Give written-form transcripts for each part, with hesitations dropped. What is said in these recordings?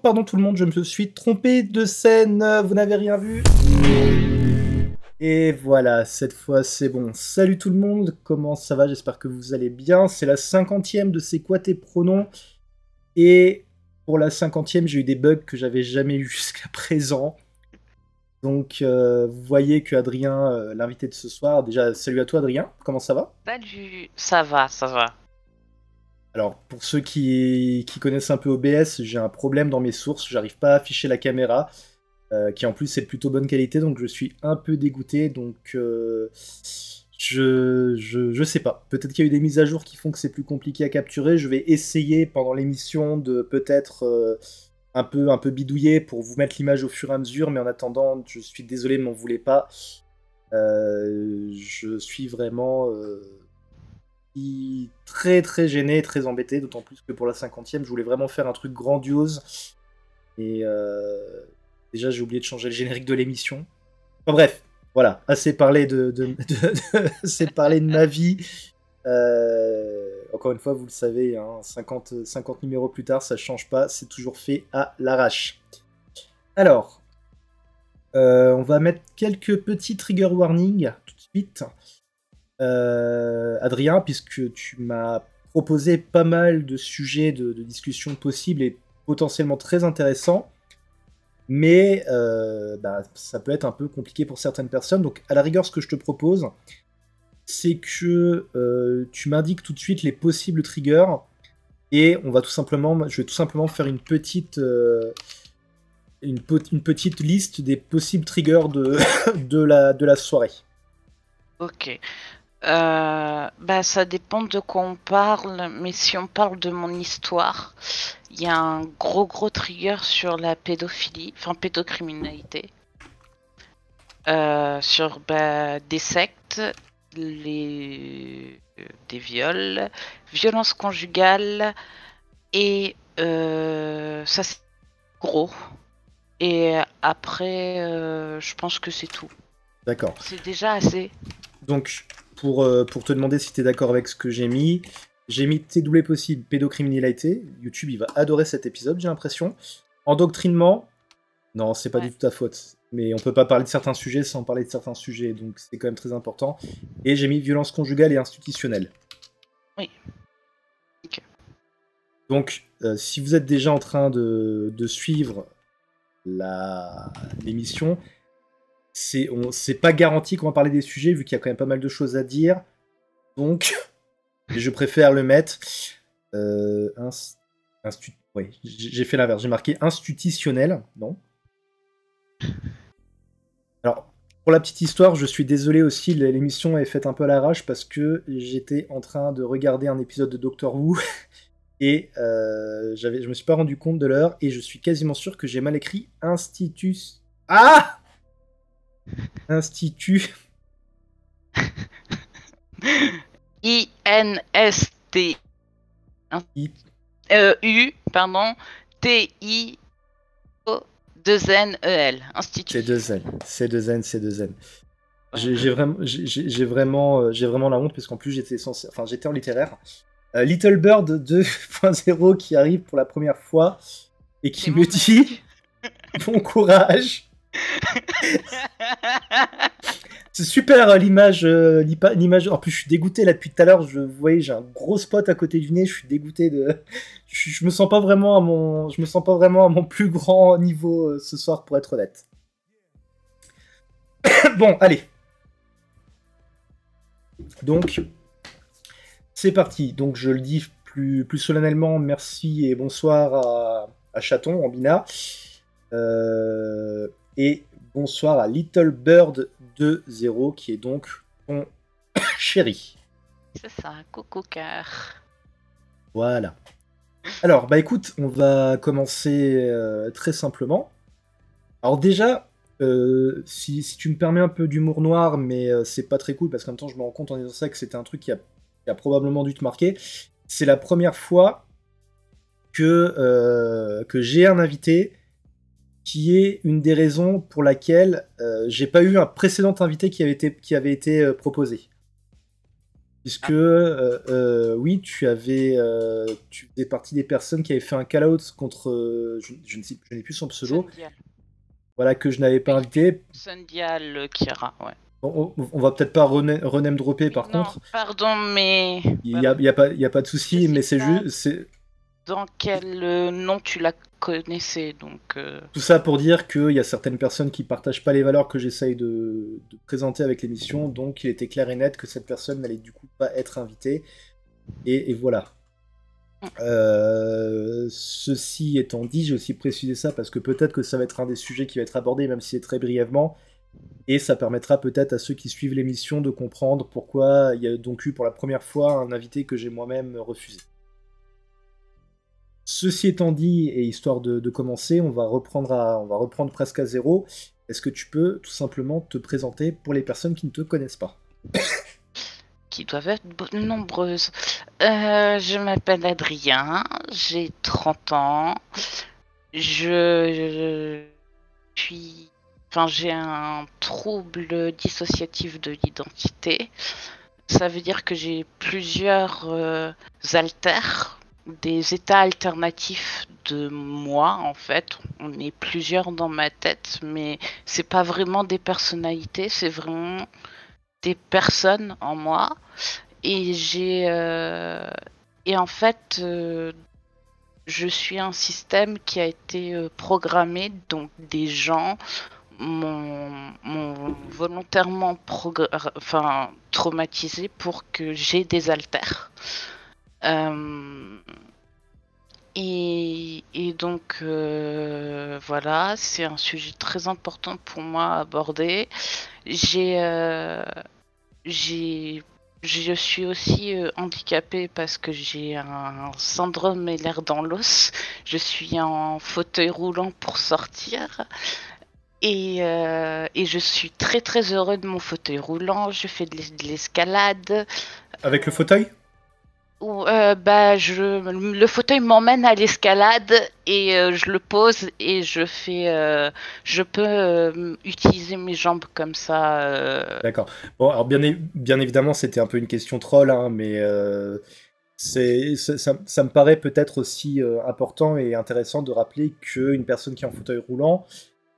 pardon tout le monde, je me suis trompé de scène, vous n'avez rien vu. Et voilà, cette fois c'est bon. Salut tout le monde, comment ça va? J'espère que vous allez bien. C'est la 50e de C'est quoi tes pronoms? Et pour la 50e, j'ai eu des bugs que j'avais jamais eu jusqu'à présent. Donc vous voyez que Adrien, l'invité de ce soir, déjà salut à toi Adrien, comment ça va? Salut, ça va, ça va. Alors, pour ceux qui connaissent un peu OBS, j'ai un problème dans mes sources, j'arrive pas à afficher la caméra, qui en plus est de plutôt bonne qualité, donc je suis un peu dégoûté, donc je sais pas. Peut-être qu'il y a eu des mises à jour qui font que c'est plus compliqué à capturer, je vais essayer pendant l'émission de peut-être un peu bidouiller pour vous mettre l'image au fur et à mesure, mais en attendant, je suis désolé, m'en voulez pas. Je suis vraiment... très très gêné, très embêté, d'autant plus que pour la 50e, je voulais vraiment faire un truc grandiose. Et déjà, j'ai oublié de changer le générique de l'émission. Enfin bref, voilà, assez parlé assez parlé de ma vie. Encore une fois, vous le savez, hein, 50 numéros plus tard, ça change pas, c'est toujours fait à l'arrache. Alors, on va mettre quelques petits trigger warnings tout de suite. Adrien, puisque tu m'as proposé pas mal de sujets de discussion possibles et potentiellement très intéressants, mais ça peut être un peu compliqué pour certaines personnes. Donc, à la rigueur, ce que je te propose, c'est que tu m'indiques tout de suite les possibles triggers et je vais tout simplement faire une petite liste des possibles triggers de la soirée. Ok. Ça dépend de quoi on parle, mais si on parle de mon histoire, il y a un gros trigger sur la pédophilie, enfin pédocriminalité, sur des sectes, des viols, violences conjugales, et ça c'est gros. Et après, je pense que c'est tout. D'accord. C'est déjà assez. Donc, pour te demander si tu es d'accord avec ce que j'ai mis TW possible, pédocriminalité. YouTube, il va adorer cet épisode, j'ai l'impression. Endoctrinement, non, c'est pas du tout ta faute. Mais on peut pas parler de certains sujets sans parler de certains sujets, donc c'est quand même très important. Et j'ai mis violence conjugale et institutionnelle. Oui. Ok. Donc, si vous êtes déjà en train de suivre l'émission, c'est pas garanti qu'on va parler des sujets, vu qu'il y a quand même pas mal de choses à dire. Donc, je préfère le mettre. Ouais, j'ai fait l'inverse. J'ai marqué institutionnel. Non. Alors, pour la petite histoire, je suis désolé aussi, l'émission est faite un peu à l'arrache parce que j'étais en train de regarder un épisode de Doctor Who et je me suis pas rendu compte de l'heure et je suis quasiment sûr que j'ai mal écrit institut. Ah! Institut. INST. U, pardon. TIO2NEL. Institut. C2N. J'ai vraiment la honte parce qu'en plus j'étais en littéraire. Little Bird 2.0 qui arrive pour la première fois et qui me dit bon courage. C'est super l'image. En plus, je suis dégoûté là depuis tout à l'heure. Vous voyez, j'ai un gros spot à côté du nez. Je suis dégoûté de. Je me sens pas vraiment à mon plus grand niveau ce soir, pour être honnête. Bon, allez. Donc, c'est parti. Donc, je le dis plus solennellement. Merci et bonsoir à Chaton en Bina. Et bonsoir à Little Bird 2.0 qui est donc ton chéri. C'est ça, coucou cœur. Voilà. Alors, bah écoute, on va commencer très simplement. Alors déjà, si tu me permets un peu d'humour noir, mais c'est pas très cool parce qu'en même temps je me rends compte en disant ça que c'était un truc qui a probablement dû te marquer. C'est la première fois que j'ai un invité qui est une des raisons pour laquelle j'ai pas eu un précédent invité qui avait été proposé. Puisque, Ah, oui, tu faisais partie des personnes qui avaient fait un call-out contre, je n'ai plus son pseudo, Sundial. voilà, que je n'avais pas Oui, invité. Sundial Kira, ouais. On va peut-être pas rename dropper Oui, par non, contre. pardon, mais Il y voilà. a, il y a pas, il y a pas de Je souci, sais mais c'est pas juste, c'est dans quel nom tu la connaissais, donc tout ça pour dire qu'il y a certaines personnes qui partagent pas les valeurs que j'essaye de présenter avec l'émission, donc il était clair et net que cette personne n'allait du coup pas être invitée. Et voilà. Ceci étant dit, j'ai aussi précisé ça parce que peut-être que ça va être un des sujets qui va être abordé, même si c'est très brièvement, et ça permettra peut-être à ceux qui suivent l'émission de comprendre pourquoi il y a donc eu pour la première fois un invité que j'ai moi-même refusé. Ceci étant dit, et histoire de commencer, on va reprendre presque à zéro. Est-ce que tu peux tout simplement te présenter pour les personnes qui ne te connaissent pas? qui doivent être nombreuses. Je m'appelle Adrien, j'ai 30 ans. Je suis. Enfin, j'ai un trouble dissociatif de l'identité. Ça veut dire que j'ai plusieurs alters, des états alternatifs de moi, en fait. On est plusieurs dans ma tête, mais c'est pas vraiment des personnalités, c'est vraiment des personnes en moi. Et et en fait, je suis un système qui a été programmé, donc des gens m'ont volontairement traumatisé pour que j'ai des alters. Et donc voilà, c'est un sujet très important pour moi à aborder. J'ai je suis aussi handicapée parce que j'ai un syndrome Ehlers dans l'os. Je suis en fauteuil roulant pour sortir. Et je suis très très heureux de mon fauteuil roulant. Je fais de l'escalade. Avec le fauteuil? Bah, le fauteuil m'emmène à l'escalade et je le pose et je peux utiliser mes jambes comme ça. D'accord. Bon, alors bien évidemment, c'était un peu une question troll, hein, mais ça me paraît peut-être aussi important et intéressant de rappeler qu'une personne qui est en fauteuil roulant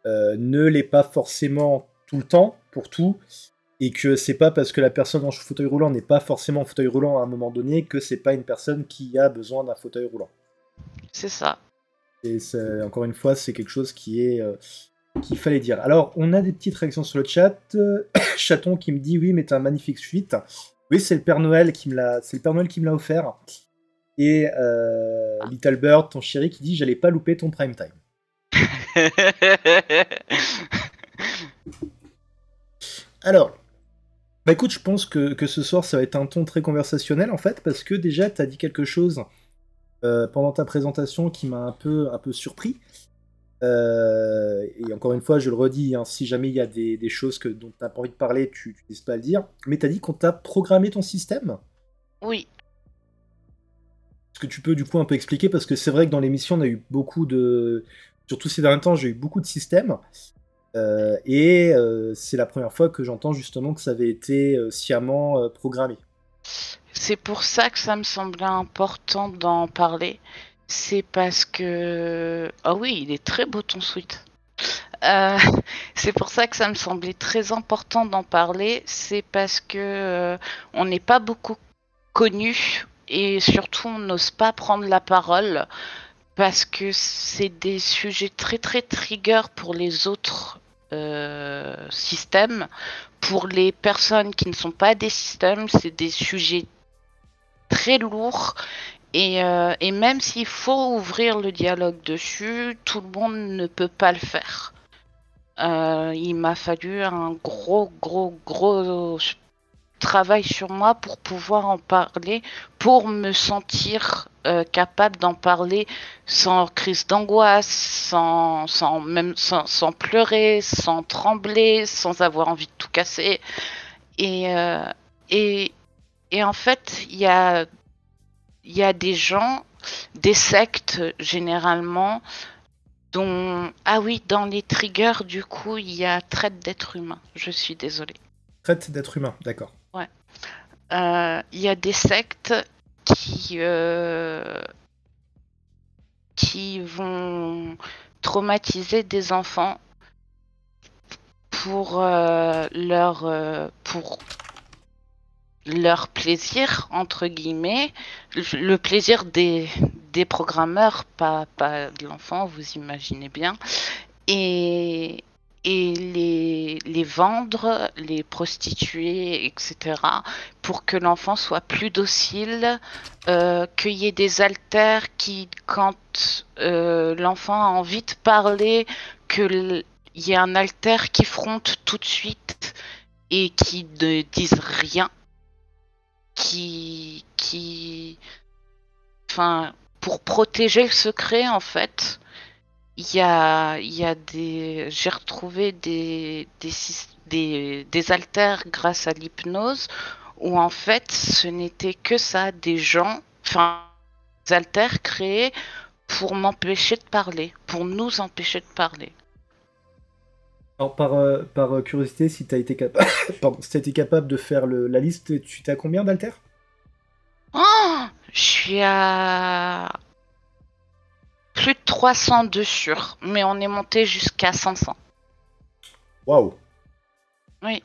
ne l'est pas forcément tout le temps, pour tout, et que c'est pas parce que la personne en fauteuil roulant n'est pas forcément en fauteuil roulant à un moment donné que c'est pas une personne qui a besoin d'un fauteuil roulant. C'est ça. Et encore une fois, c'est quelque chose qu'il fallait dire. Alors, on a des petites réactions sur le chat. Chaton qui me dit oui, mais t'as un magnifique suite. Oui, c'est le Père Noël c'est le Père Noël qui me l'a offert. Et Little Bird, ton chéri, qui dit j'allais pas louper ton prime time. Alors, bah écoute, je pense que ce soir ça va être un ton très conversationnel en fait, parce que déjà t'as dit quelque chose pendant ta présentation qui m'a un peu surpris. Et encore une fois, je le redis, hein, si jamais il y a des choses dont tu n'as pas envie de parler, tu n'hésites pas à le dire. Mais tu as dit qu'on t'a programmé ton système. Oui. Est-ce que tu peux du coup un peu expliquer? Parce que c'est vrai que dans l'émission, on a eu beaucoup de... Surtout ces derniers temps, j'ai eu beaucoup de systèmes. C'est la première fois que j'entends justement que ça avait été sciemment programmé. C'est pour ça que ça me semblait important d'en parler. C'est parce que... Ah oui, il est très beau ton sweat. Euh, c'est pour ça que ça me semblait très important d'en parler. C'est parce que on n'est pas beaucoup connu et surtout on n'ose pas prendre la parole parce que c'est des sujets très très trigger pour les autres systèmes. Pour les personnes qui ne sont pas des systèmes, c'est des sujets très lourds et même s'il faut ouvrir le dialogue dessus, tout le monde ne peut pas le faire. Il m'a fallu un gros travail sur moi pour pouvoir en parler, pour me sentir capable d'en parler sans crise d'angoisse, sans pleurer, sans trembler, sans avoir envie de tout casser. Et, euh, et, et en fait, il y a des gens, des sectes généralement, dont... Ah oui, dans les triggers, du coup, il y a traite d'être humain. Je suis désolée. Traite d'être humain, d'accord. Ouais. il y a des sectes qui vont traumatiser des enfants pour leur plaisir, entre guillemets, le plaisir des programmeurs, pas de l'enfant, vous imaginez bien, et, et les vendre, les prostituer, etc., pour que l'enfant soit plus docile, qu'il y ait des haltères qui, quand l'enfant a envie de parler, il y ait un haltère qui fronte tout de suite et qui ne dise rien, enfin, pour protéger le secret, en fait, j'ai retrouvé des haltères grâce à l'hypnose où en fait ce n'était que ça, des gens, enfin, des haltères créés pour m'empêcher de parler, pour nous empêcher de parler. Alors, par curiosité, si tu as été, si t'as été capable de faire la liste, tu t'as combien d'haltères? Oh, je suis à plus de 300 de sûr, mais on est monté jusqu'à 500. Waouh! Oui.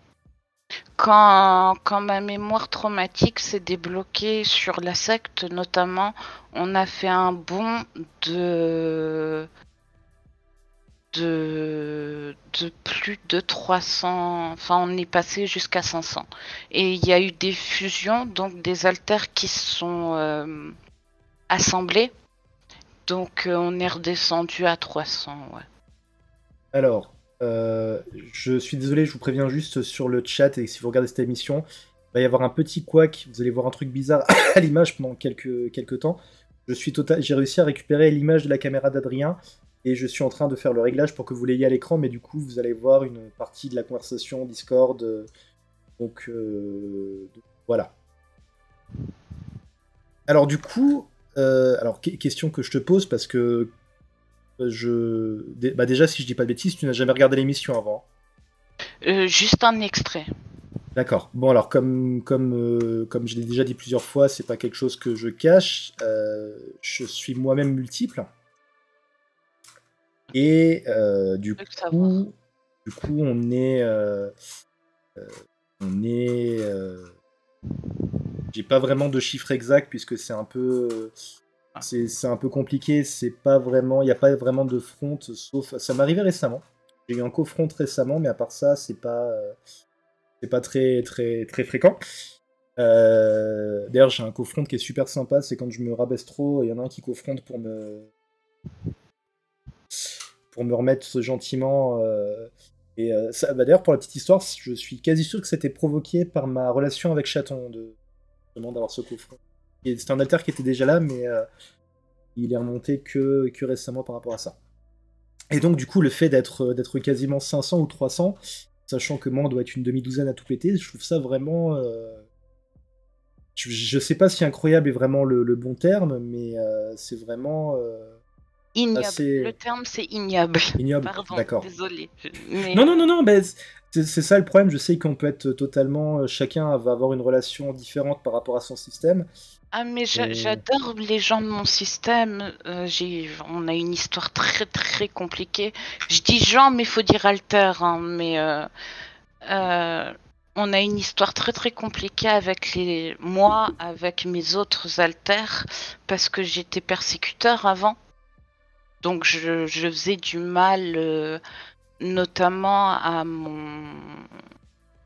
Quand ma mémoire traumatique s'est débloquée sur la secte, notamment, on a fait un bond de plus de 300, enfin on est passé jusqu'à 500. Et il y a eu des fusions, donc des haltères qui sont assemblés, donc on est redescendu à 300, ouais. Alors, je suis désolé, je vous préviens juste sur le chat, et si vous regardez cette émission, il va y avoir un petit couac, vous allez voir un truc bizarre à l'image pendant quelques temps. J'ai réussi à récupérer l'image de la caméra d'Adrien, et je suis en train de faire le réglage pour que vous l'ayez à l'écran, mais du coup, vous allez voir une partie de la conversation Discord. Donc, voilà. Alors du coup, question que je te pose, parce que déjà, si je dis pas de bêtises, tu n'as jamais regardé l'émission avant. Juste un extrait. D'accord. Bon, alors comme je l'ai déjà dit plusieurs fois, c'est pas quelque chose que je cache. Je suis moi-même multiple. Et du coup, on est j'ai pas vraiment de chiffre exact puisque c'est un peu compliqué. C'est pas vraiment, il n'y a pas vraiment de front, sauf ça m'est arrivé récemment. J'ai eu un co-front récemment, mais à part ça, c'est pas très très très fréquent. D'ailleurs, j'ai un co-front qui est super sympa. C'est quand je me rabaisse trop, il y en a un qui co-fronte pour me remettre gentiment. D'ailleurs, pour la petite histoire, je suis quasi sûr que c'était provoqué par ma relation avec Chaton, d'avoir ce coffre. C'est un alter qui était déjà là, mais il est remonté que récemment par rapport à ça. Et donc, du coup, le fait d'être quasiment 500 ou 300, sachant que moi, on doit être une demi-douzaine à tout péter, je trouve ça vraiment... Je sais pas si incroyable est vraiment le bon terme, mais c'est vraiment... ignoble. Le terme, c'est ignoble. Ignoble, pardon, d'accord. Désolé. Mais... Non, mais c'est ça le problème. Je sais qu'on peut être totalement... Chacun va avoir une relation différente par rapport à son système. Ah, mais j'adore les gens de mon système. On a une histoire très très compliquée. Je dis gens, mais il faut dire alter. Hein, mais on a une histoire très très compliquée avec moi, avec mes autres alters, parce que j'étais persécuteur avant. Donc je faisais du mal, notamment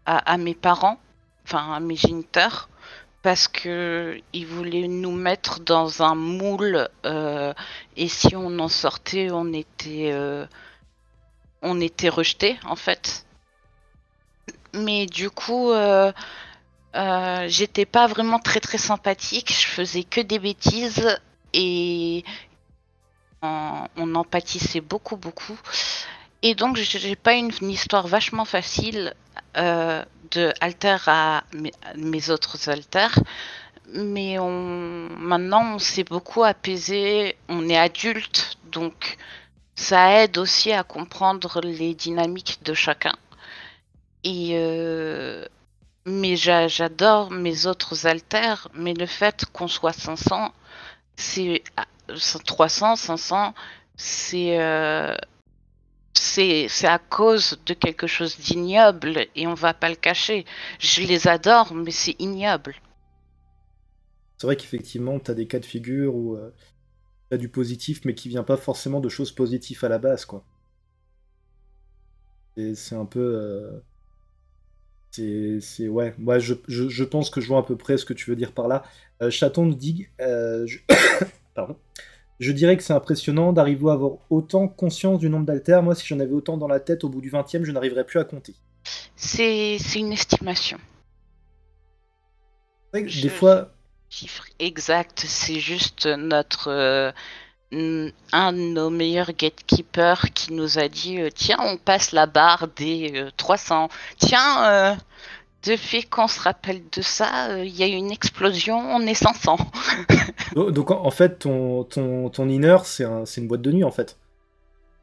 à mes parents, enfin à mes géniteurs, parce que ils voulaient nous mettre dans un moule, et si on en sortait, on était rejetés en fait. Mais du coup, j'étais pas vraiment très très sympathique. Je faisais que des bêtises et on en pâtissait beaucoup beaucoup. Et donc j'ai pas une histoire vachement facile de alter à mes autres alters. Mais maintenant on s'est beaucoup apaisé, on est adulte, donc ça aide aussi à comprendre les dynamiques de chacun. Et Mais j'adore mes autres alters, mais le fait qu'on soit 500, c'est 300, 500, c'est c'est à cause de quelque chose d'ignoble et on va pas le cacher. Je les adore, mais c'est ignoble. C'est vrai qu'effectivement, tu as des cas de figure où tu as du positif, mais qui vient pas forcément de choses positives à la base, quoi. Et c'est un peu. Ouais, je pense que je vois à peu près ce que tu veux dire par là. Chaton nous dit. Pardon. Je dirais que c'est impressionnant d'arriver à avoir autant conscience du nombre d'altères. Moi, si j'en avais autant dans la tête au bout du 20e, je n'arriverais plus à compter. C'est une estimation. C'est vrai que des Je, fois. chiffre exact, c'est juste notre un de nos meilleurs gatekeepers qui nous a dit tiens, on passe la barre des 300. Tiens, depuis qu'on se rappelle de ça, il y a eu une explosion, on est 500. Donc, en fait, ton inner, c'est une boîte de nuit, en fait.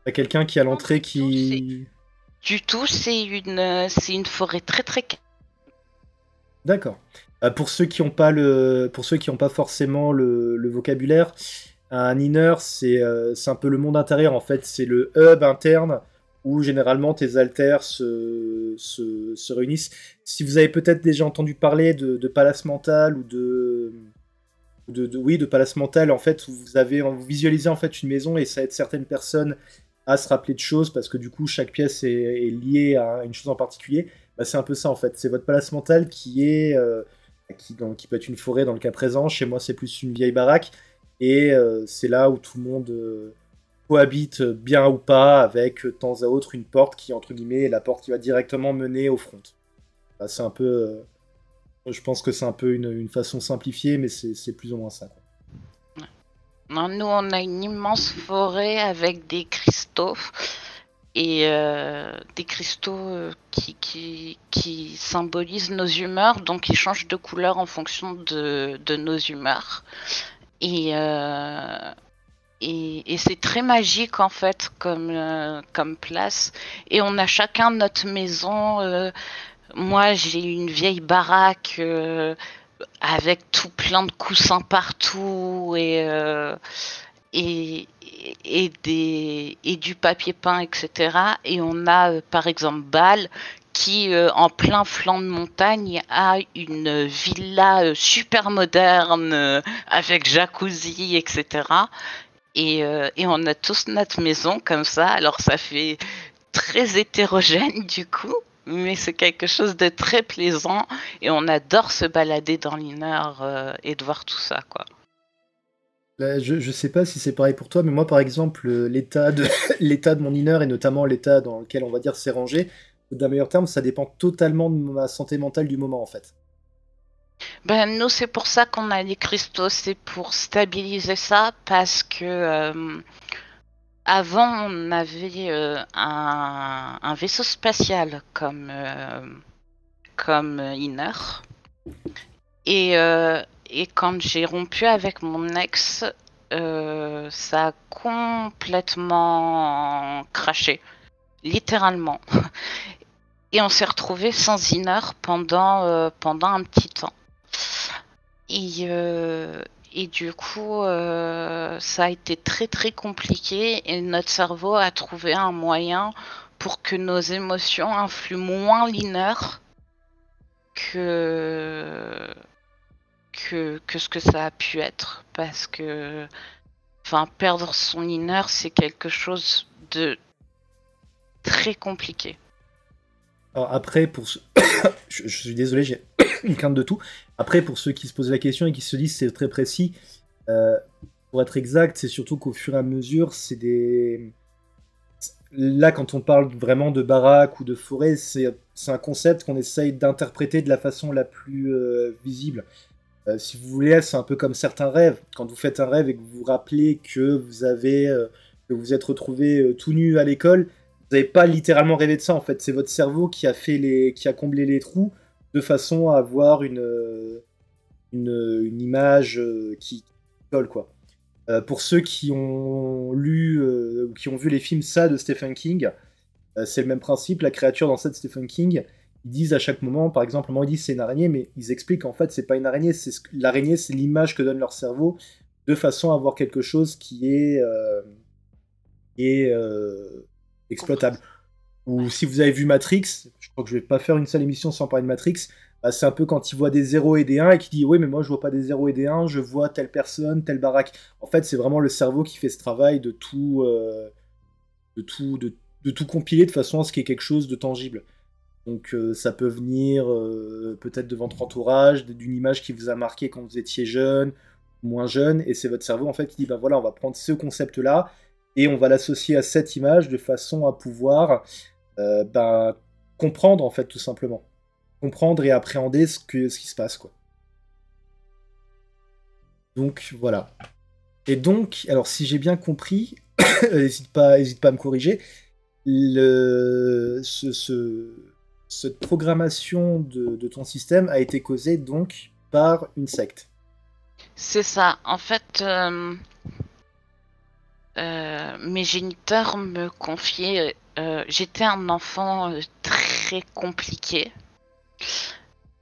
T'as quelqu'un qui à Non, l'entrée qui. du tout, c'est une forêt très très calme. D'accord. Pour ceux qui n'ont pas pour ceux qui ont pas forcément le vocabulaire, un inner, c'est un peu le monde intérieur en fait. C'est le hub interne où généralement tes alters se réunissent. Si vous avez peut-être déjà entendu parler de Palace Mental ou oui, de Palace Mental, en fait, où vous visualisez en fait une maison et ça aide certaines personnes à se rappeler de choses parce que du coup chaque pièce est liée à une chose en particulier. Bah, c'est un peu ça en fait. C'est votre palace mental qui est qui peut être une forêt dans le cas présent. Chez moi, c'est plus une vieille baraque et c'est là où tout le monde cohabite bien ou pas avec de temps à autre une porte qui entre guillemets est la porte qui va directement mener au front. Bah, c'est un peu je pense que c'est un peu une façon simplifiée, mais c'est plus ou moins ça, quoi. Non, nous, on a une immense forêt avec des cristaux et des cristaux qui symbolisent nos humeurs, donc ils changent de couleur en fonction de nos humeurs. Et, euh, et c'est très magique en fait comme place. Et on a chacun notre maison. Moi, j'ai une vieille baraque avec tout plein de coussins partout et, et du papier peint, etc. Et on a par exemple Bâle qui, en plein flanc de montagne, a une villa super moderne avec jacuzzi, etc. Et on a tous notre maison comme ça. Alors ça fait très hétérogène du coup, mais c'est quelque chose de très plaisant et on adore se balader dans l'inner et de voir tout ça, quoi. Là, je sais pas si c'est pareil pour toi, mais moi, par exemple, l'état de, l'état de mon inner et notamment l'état dans lequel on va dire c'est rangé, d'un meilleur terme, ça dépend totalement de ma santé mentale du moment en fait. Ben nous c'est pour ça qu'on a les cristaux, c'est pour stabiliser ça parce que avant on avait un vaisseau spatial comme inner et quand j'ai rompu avec mon ex, ça a complètement craché, littéralement. Et on s'est retrouvé sans inner pendant un petit temps. Et, euh, et du coup, ça a été très très compliqué et notre cerveau a trouvé un moyen pour que nos émotions influent moins l'inner que, que ce que ça a pu être. Parce que enfin, perdre son inner, c'est quelque chose de très compliqué. Alors après, je suis désolé, j'ai une quinte de tout. Après, pour ceux qui se posent la question et qui se disent c'est très précis, euh, pour être exact, c'est surtout qu'au fur et à mesure, c'est des. Là, quand on parle vraiment de baraque ou de forêt, c'est un concept qu'on essaye d'interpréter de la façon la plus visible. Si vous voulez, c'est un peu comme certains rêves. Quand vous faites un rêve et que vous vous rappelez que vous êtes retrouvé tout nu à l'école, vous n'avez pas littéralement rêvé de ça en fait. C'est votre cerveau qui a qui a comblé les trous de façon à avoir une image qui colle quoi. Pour ceux qui ont lu ou qui ont vu les films ça de Stephen King, c'est le même principe. La créature dans ça de Stephen King, ils disent à chaque moment, par exemple, à un moment, ils disent c'est une araignée, mais ils expliquent qu'en fait, c'est pas une araignée, l'araignée, c'est l'image que donne leur cerveau de façon à avoir quelque chose qui est exploitable. Ou Ouais. si vous avez vu Matrix, je crois que je vais pas faire une seule émission sans parler de Matrix, bah, c'est un peu quand il voit des 0 et des 1 et qui dit oui mais moi je vois pas des 0 et des 1, je vois telle personne, telle baraque. En fait c'est vraiment le cerveau qui fait ce travail de tout, de tout compiler de façon à ce qu'il y ait quelque chose de tangible. Donc ça peut venir peut-être de votre entourage, d'une image qui vous a marqué quand vous étiez jeune, moins jeune, et c'est votre cerveau en fait qui dit ben voilà on va prendre ce concept-là et on va l'associer à cette image de façon à pouvoir ben, comprendre en fait tout simplement. Comprendre et appréhender ce qui se passe quoi. Donc voilà. Et donc, alors si j'ai bien compris, hésite pas à me corriger, cette programmation de ton système a été causée donc par une secte. C'est ça. En fait, mes géniteurs me confiaient. J'étais un enfant très compliqué.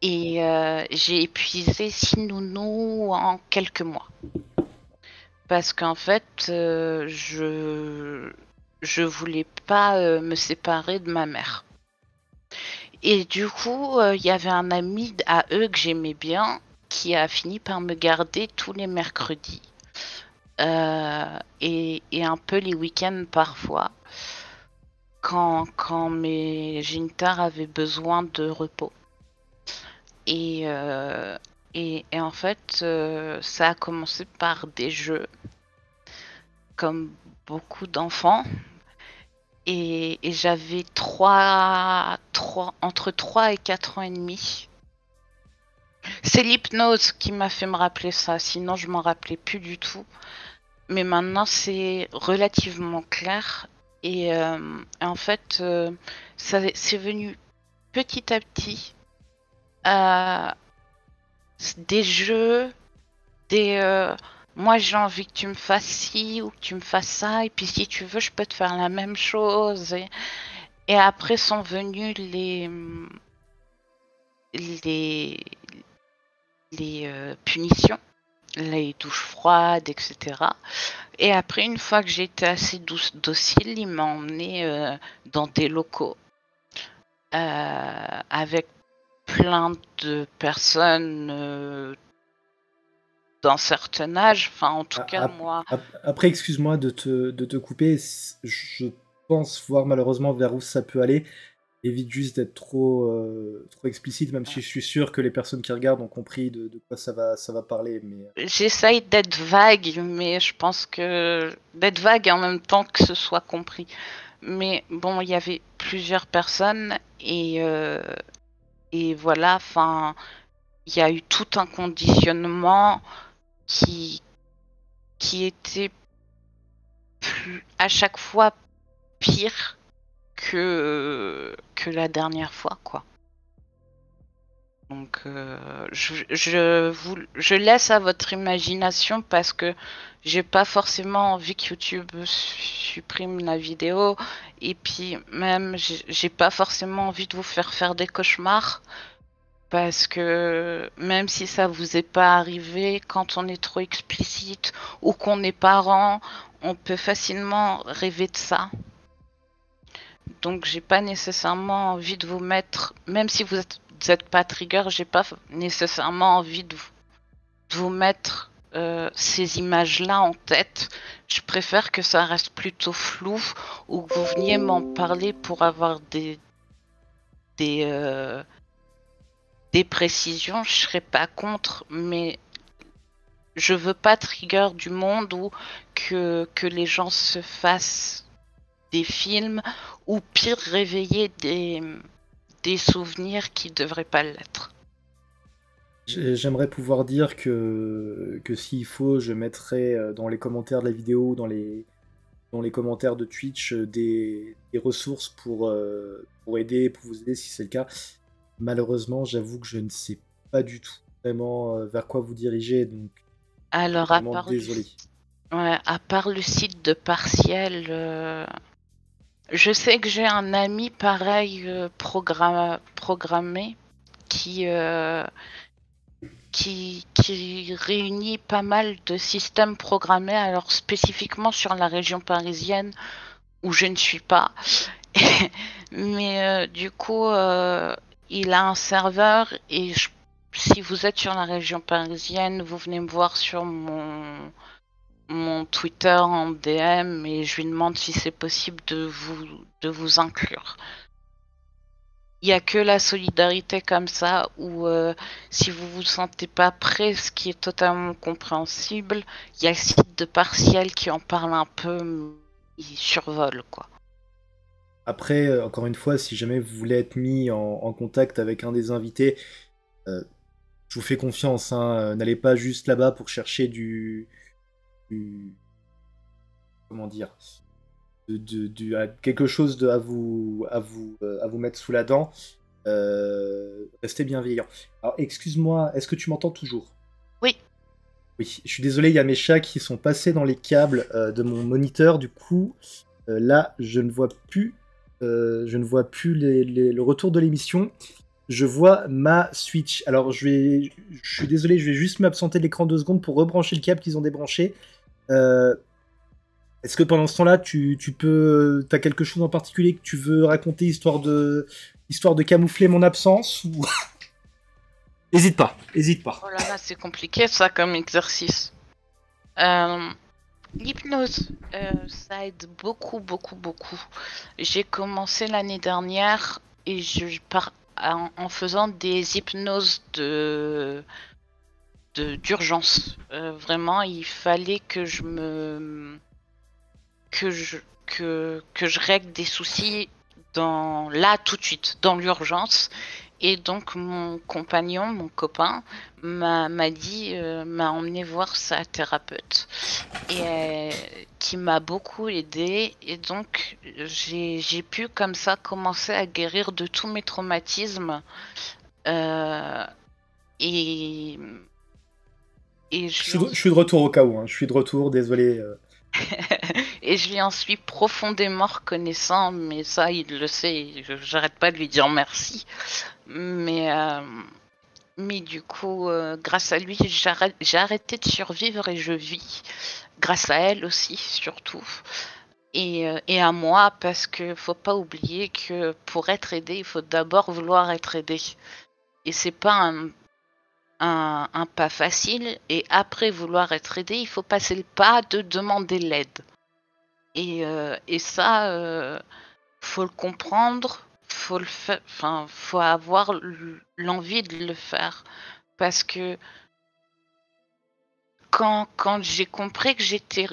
Et j'ai épuisé 6 nounous en quelques mois. Parce qu'en fait, je voulais pas me séparer de ma mère. Et du coup, il y avait un ami à eux que j'aimais bien qui a fini par me garder tous les mercredis. Et un peu les week-ends parfois, quand mes géniteurs avaient besoin de repos. Et, et en fait, ça a commencé par des jeux, comme beaucoup d'enfants. Et j'avais entre 3 et 4 ans et demi. C'est l'hypnose qui m'a fait me rappeler ça, sinon je m'en rappelais plus du tout. Mais maintenant c'est relativement clair. Et en fait, c'est venu petit à petit. Des jeux, moi j'ai envie que tu me fasses ci ou que tu me fasses ça, et puis si tu veux, je peux te faire la même chose. Et après sont venus les, les punitions, les douches froides, etc. Et après, une fois que j'étais assez docile, il m'a emmené dans des locaux avec plein de personnes d'un certain âge. Enfin, en tout cas, moi. Après, excuse-moi de te couper, je pense voir malheureusement vers où ça peut aller. Évite juste d'être trop explicite, même si je suis sûr que les personnes qui regardent ont compris de quoi ça va parler. Mais J'essaye d'être vague, mais je pense que d'être vague et en même temps que ce soit compris. Mais bon, il y avait plusieurs personnes et voilà, enfin, il y a eu tout un conditionnement qui, qui était à chaque fois pire que la dernière fois, quoi. Donc, je laisse à votre imagination parce que j'ai pas forcément envie que YouTube supprime la vidéo. Et puis, même, j'ai pas forcément envie de vous faire des cauchemars. Parce que même si ça vous est pas arrivé, quand on est trop explicite ou qu'on est parent, on peut facilement rêver de ça. Donc j'ai pas nécessairement envie de vous mettre, même si vous êtes pas trigger, j'ai pas nécessairement envie de vous mettre ces images-là en tête. Je préfère que ça reste plutôt flou ou que vous veniez m'en parler pour avoir des, euh, des précisions. Je serais pas contre, mais je veux pas trigger du monde ou que les gens se fassent des films ou pire réveiller des souvenirs qui devraient pas l'être. j'aimerais pouvoir dire que s'il faut, je mettrai dans les commentaires de la vidéo, dans les commentaires de Twitch, des ressources pour aider, pour vous aider si c'est le cas. Malheureusement, j'avoue que je ne sais pas du tout vraiment vers quoi vous diriger, donc Alors, vraiment désolé. à part le site de Partiel, Je sais que j'ai un ami pareil programmé qui, euh, qui réunit pas mal de systèmes programmés, alors spécifiquement sur la région parisienne où je ne suis pas. Mais du coup, il a un serveur et si vous êtes sur la région parisienne, vous venez me voir sur mon Twitter en DM et je lui demande si c'est possible de vous inclure. Il n'y a que la solidarité comme ça où si vous vous sentez pas prêt, ce qui est totalement compréhensible, il y a le site de Partiel qui en parle un peu, il survole quoi. Après, encore une fois, si jamais vous voulez être mis en contact avec un des invités, euh, je vous fais confiance, hein, n'allez pas juste là-bas pour chercher du- comment dire, quelque chose à vous mettre sous la dent. Restez bienveillant. Alors, excuse-moi, est-ce que tu m'entends toujours? Oui, Oui, je suis désolé, il y a mes chats qui sont passés dans les câbles de mon moniteur. Du coup, là, je ne vois plus le retour de l'émission. Je vois ma Switch. Alors, je suis désolé, je vais juste m'absenter de l'écran 2 secondes pour rebrancher le câble qu'ils ont débranché. Euh, Est-ce que pendant ce temps-là, t'as quelque chose en particulier que tu veux raconter histoire de camoufler mon absence ou... Hésite pas, hésite pas. oh là là, c'est compliqué ça comme exercice. Euh, L'hypnose, ça aide beaucoup, beaucoup, beaucoup. J'ai commencé l'année dernière et je pars en faisant des hypnoses d'urgence. Vraiment, il fallait que je me que je règle des soucis là tout de suite, dans l'urgence. Et donc mon compagnon, mon copain, m'a emmené voir sa thérapeute et qui m'a beaucoup aidé. Et donc j'ai pu comme ça commencer à guérir de tous mes traumatismes. Euh, et et je lui en Je suis de retour au cas où, hein. Je suis de retour, désolé. et je lui en suis profondément reconnaissant, mais ça, il le sait, j'arrête pas de lui dire merci. Mais, euh, mais du coup, grâce à lui, j'ai arrêté de survivre et je vis. Grâce à elle aussi, surtout. Et à moi, parce que faut pas oublier que pour être aidé, il faut d'abord vouloir être aidé. Et c'est pas un pas facile. Et après vouloir être aidé, il faut passer le pas de demander l'aide. Et ça, faut le comprendre, faut le faire, enfin, faut avoir l'envie de le faire. Parce que quand j'ai compris que j'étais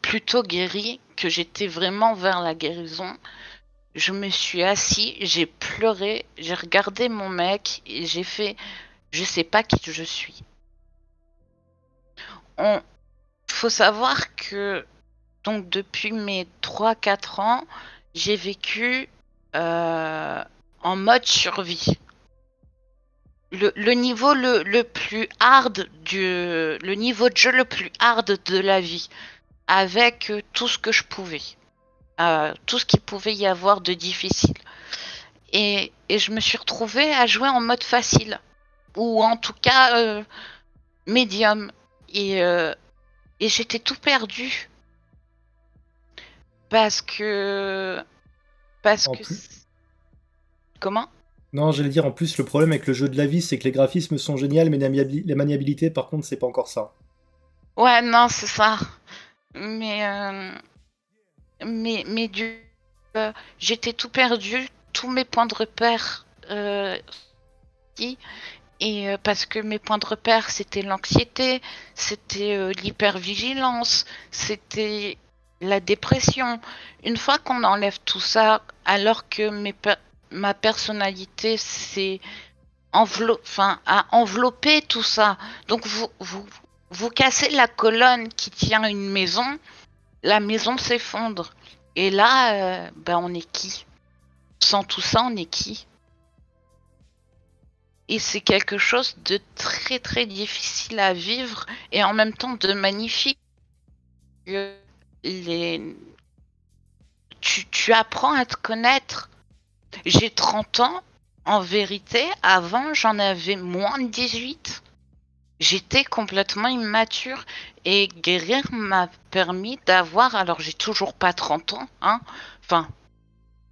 plutôt guérie, que j'étais vraiment vers la guérison, je me suis assis, j'ai pleuré, j'ai regardé mon mec et j'ai fait, je sais pas qui je suis. On, Faut savoir que donc depuis mes 3-4 ans, j'ai vécu en mode survie. Le niveau le plus hard le niveau de jeu le plus hard de la vie, avec tout ce que je pouvais, tout ce qu'il pouvait y avoir de difficile. Et je me suis retrouvée à jouer en mode facile, ou en tout cas médium. Et, euh, et j'étais tout perdu parce que parce En que plus, comment? non, j'allais dire en plus, le problème avec le jeu de la vie, c'est que les graphismes sont géniaux, mais la maniabilité, par contre, c'est pas encore ça. Ouais, non, c'est ça. Mais euh, mais j'étais tout perdu, tous mes points de repère et parce que mes points de repère c'était l'anxiété, c'était l'hypervigilance, c'était la dépression. Une fois qu'on enlève tout ça, alors que ma personnalité s'est a enveloppé tout ça. Donc vous cassez la colonne qui tient une maison, la maison s'effondre. Et là, ben on est qui? Sans tout ça, on est qui? Et c'est quelque chose de très très difficile à vivre et en même temps de magnifique. Les... tu apprends à te connaître. J'ai 30 ans, en vérité, avant j'en avais moins de 18. J'étais complètement immature et guérir m'a permis d'avoir, alors j'ai toujours pas 30 ans, hein, enfin,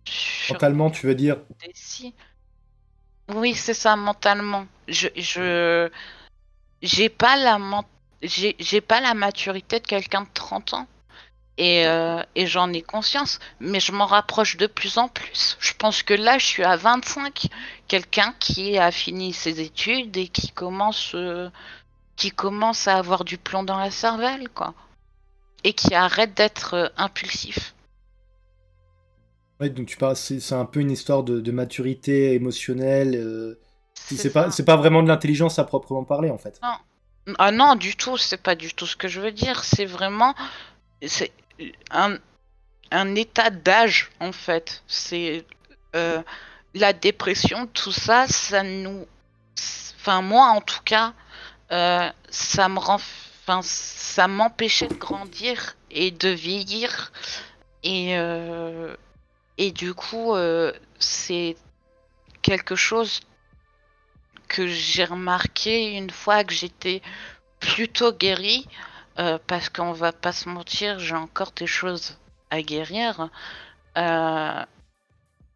sur Mentalement, tu veux dire? des si. Oui, c'est ça, mentalement. J'ai pas j'ai pas la maturité de quelqu'un de 30 ans. Et j'en ai conscience, mais je m'en rapproche de plus en plus. Je pense que là, je suis à 25. Quelqu'un qui a fini ses études et qui commence à avoir du plomb dans la cervelle, quoi. Et qui arrête d'être impulsif. Ouais, donc tu parles, c'est un peu une histoire de maturité émotionnelle. C'est C'est ça. pas vraiment de l'intelligence à proprement parler, en fait. Non. Ah non, du tout, c'est pas du tout ce que je veux dire. C'est un, un état d'âge, en fait. C'est euh, la dépression, tout ça, ça nous. Enfin, moi, en tout cas, ça me rend. Enfin, ça m'empêchait de grandir et de vieillir. Et, euh, et du coup, c'est quelque chose que j'ai remarqué une fois que j'étais plutôt guérie. Parce qu'on va pas se mentir, j'ai encore des choses à guérir. Euh,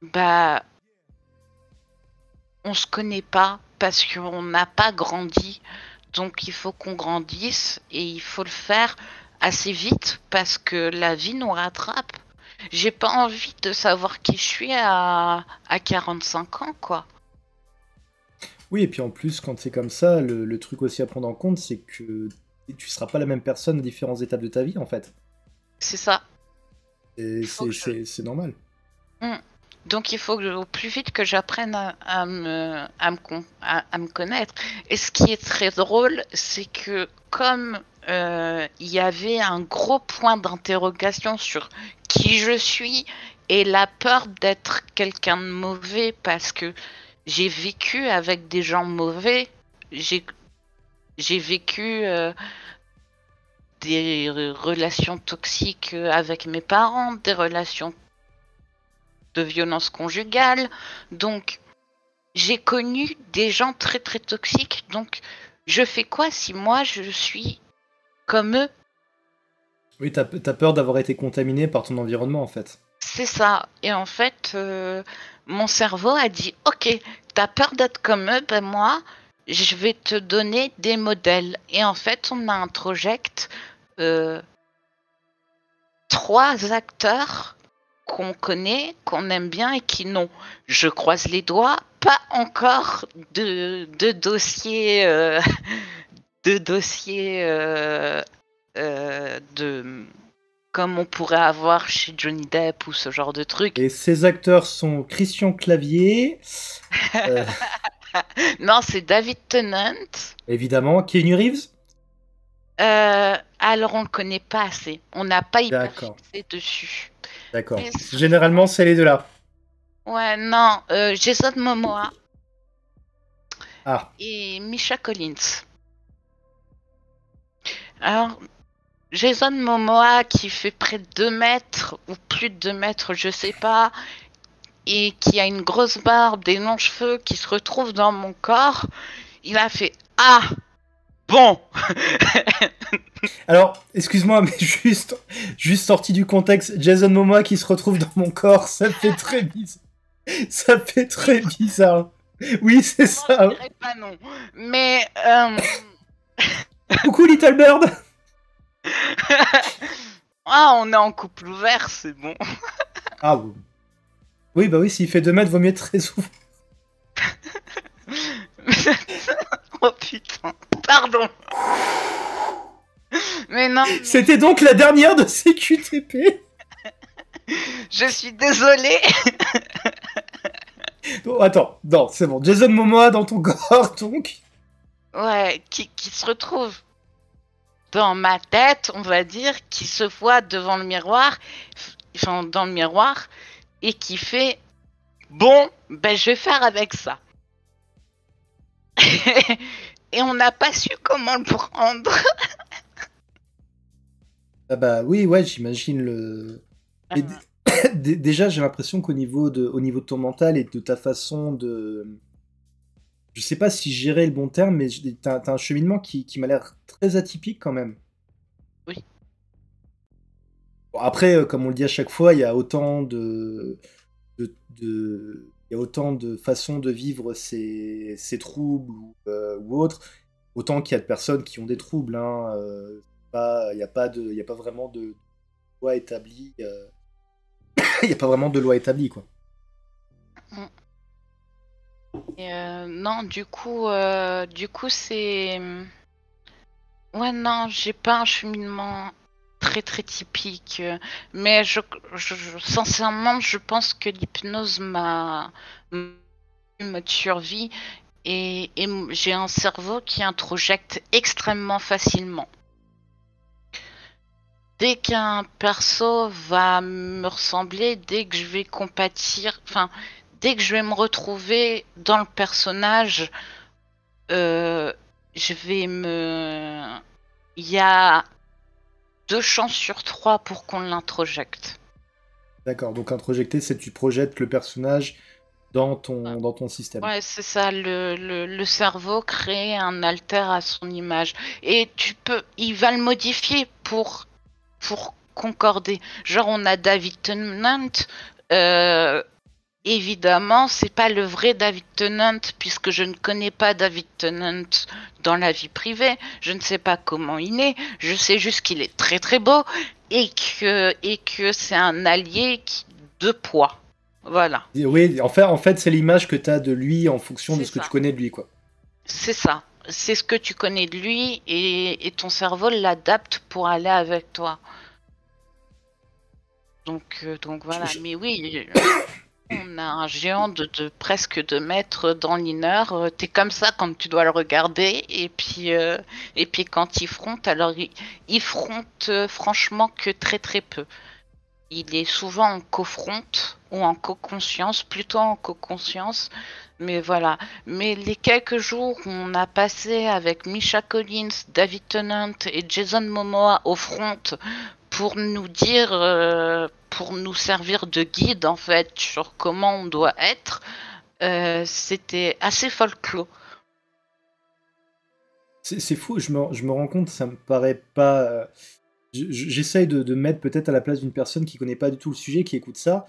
Bah, on se connaît pas parce qu'on n'a pas grandi. Donc il faut qu'on grandisse et il faut le faire assez vite parce que la vie nous rattrape. J'ai pas envie de savoir qui je suis à 45 ans, quoi. Oui, et puis en plus, quand c'est comme ça, le truc aussi à prendre en compte, c'est que tu seras pas la même personne à différentes étapes de ta vie, en fait. C'est ça. Et Il faut que je... c'est normal. Hmm. Donc il faut que, au plus vite que j'apprenne à me connaître. Et ce qui est très drôle, c'est que comme il y avait un gros point d'interrogation sur qui je suis et la peur d'être quelqu'un de mauvais parce que j'ai vécu avec des gens mauvais, j'ai j'ai vécu des relations toxiques avec mes parents, des relations de violence conjugale. Donc, j'ai connu des gens très très toxiques. Donc, je fais quoi si moi je suis comme eux? Oui, t'as peur d'avoir été contaminé par ton environnement, en fait. C'est ça. Et en fait, mon cerveau a dit, ok, t'as peur d'être comme eux, ben moi, je vais te donner des modèles. Et en fait, on a un project, euh, 3 acteurs qu'on connaît, qu'on aime bien et qui n'ont, je croise les doigts, pas encore de dossier, de dossier de comme on pourrait avoir chez Johnny Depp ou ce genre de truc. Et ces acteurs sont Christian Clavier, euh, Non, c'est David Tennant. évidemment, Keanu Reeves. Alors on le connaît pas assez. On n'a pas hyper D'accord, fixé dessus. d'accord. Mais Généralement, c'est les deux là. ouais, non, Jason Momoa Ah, et Misha Collins. Alors, Jason Momoa qui fait près de 2 mètres ou plus de 2 mètres, je sais pas, et qui a une grosse barbe, des longs cheveux qui se retrouvent dans mon corps, il a fait ah bon. alors, excuse-moi, mais juste sorti du contexte, Jason Momoa qui se retrouve dans mon corps, ça fait très bizarre. Ça fait très bizarre. Oui, c'est Moi, je ça. dirais pas non, mais Coucou Little Bird. ah, on est en couple ouvert, c'est bon. Ah bon. Oui, bah oui, s'il fait 2 mètres, vaut mieux être très souvent. Oh putain, pardon. Mais non, C'était donc la dernière de CQTP. je suis désolée. Oh, attends, non, c'est bon. Jason Momoa dans ton corps, donc. Ouais, qui se retrouve dans ma tête, on va dire, qui se voit devant le miroir, enfin dans le miroir, et qui fait bon, ben je vais faire avec ça. Et on n'a pas su comment le prendre. Ah bah oui, ouais, j'imagine le. Et Déjà, j'ai l'impression au niveau de ton mental et de ta façon je sais pas si gérer le bon terme, mais t'as un cheminement qui m'a l'air très atypique quand même. Oui. Bon, après, comme on le dit à chaque fois, il y a autant il y a autant de façons de vivre ces troubles ou autres, autant qu'il y a de personnes qui ont des troubles. Hein, il y a pas vraiment de loi établie. Il y a pas vraiment de loi établie, quoi. Mm. Et, non, du coup, c'est. Ouais, non, j'ai pas un cheminement très très typique, mais sincèrement, je pense que l'hypnose m'a mode survie et j'ai un cerveau qui introjecte extrêmement facilement. Dès qu'un perso va me ressembler, dès que je vais compatir, enfin, dès que je vais me retrouver dans le personnage, euh, je vais me... Il y a 2 chances sur 3 pour qu'on l'introjecte. D'accord, donc introjecter, c'est tu projettes le personnage dans ton système. Ouais, c'est ça, le cerveau crée un alter à son image. Et il va le modifier pour concorder. Genre, on a David Tennant, euh, évidemment, c'est pas le vrai David Tennant, puisque je ne connais pas David Tennant dans la vie privée. Je ne sais pas comment il est. Je sais juste qu'il est très très beau et que c'est un allié de poids. Voilà. Et oui, en fait c'est l'image que tu as de lui en fonction de C'est ce que tu ça. connais de lui, quoi. C'est ça. C'est ce que tu connais de lui et ton cerveau l'adapte pour aller avec toi. Donc Je- voilà. je- Mais oui, on a un géant de presque 2 mètres dans l'inner. T'es comme ça quand tu dois le regarder. Et puis quand il fronte, alors il fronte franchement que très très peu. Il est souvent en co-fronte ou en co-conscience, plutôt en co-conscience. Mais voilà. Mais les quelques jours où on a passé avec Misha Collins, David Tennant et Jason Momoa au front pour nous dire, pour nous servir de guide en fait sur comment on doit être, c'était assez folklore. C'est fou, je me rends compte, ça me paraît pas. J'essaye de me mettre peut-être à la place d'une personne qui connaît pas du tout le sujet, qui écoute ça.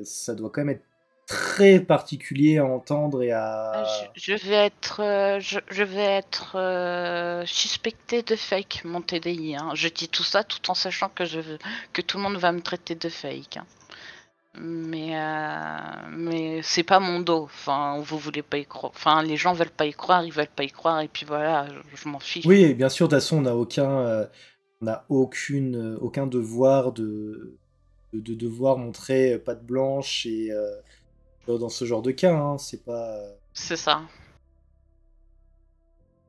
Ça doit quand même être très particulier à entendre et à. Je vais être suspectée de fake mon TDI. Hein. Je dis tout ça tout en sachant que tout le monde va me traiter de fake. Hein. Mais c'est pas mon dos. Enfin, vous voulez pas y croire. Enfin, les gens veulent pas y croire, ils veulent pas y croire, et puis voilà, je m'en fiche. Oui, bien sûr, de toute façon, on n'a aucun devoir de devoir montrer patte blanche et dans ce genre de cas, hein, c'est pas. C'est ça.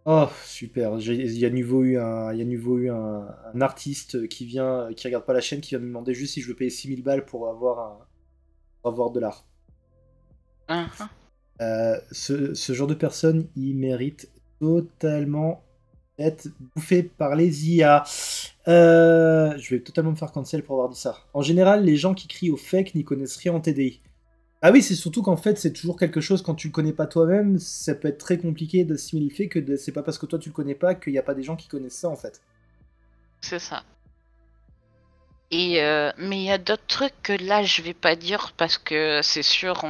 Oh, super. Il y a nouveau eu un artiste qui regarde pas la chaîne, qui vient me demander juste si je veux payer 6 000 balles pour avoir de l'art. Hein. Ce genre de personne, il mérite totalement d'être bouffé par les IA. Je vais totalement me faire cancel pour avoir dit ça. En général, les gens qui crient au fake n'y connaissent rien en TDI. Ah oui, c'est surtout qu'en fait, c'est toujours quelque chose, quand tu le connais pas toi-même, ça peut être très compliqué d'assimiler le fait que c'est pas parce que toi tu le connais pas qu'il y a pas des gens qui connaissent ça en fait. C'est ça. Et mais il y a d'autres trucs que là je vais pas dire parce que c'est sûr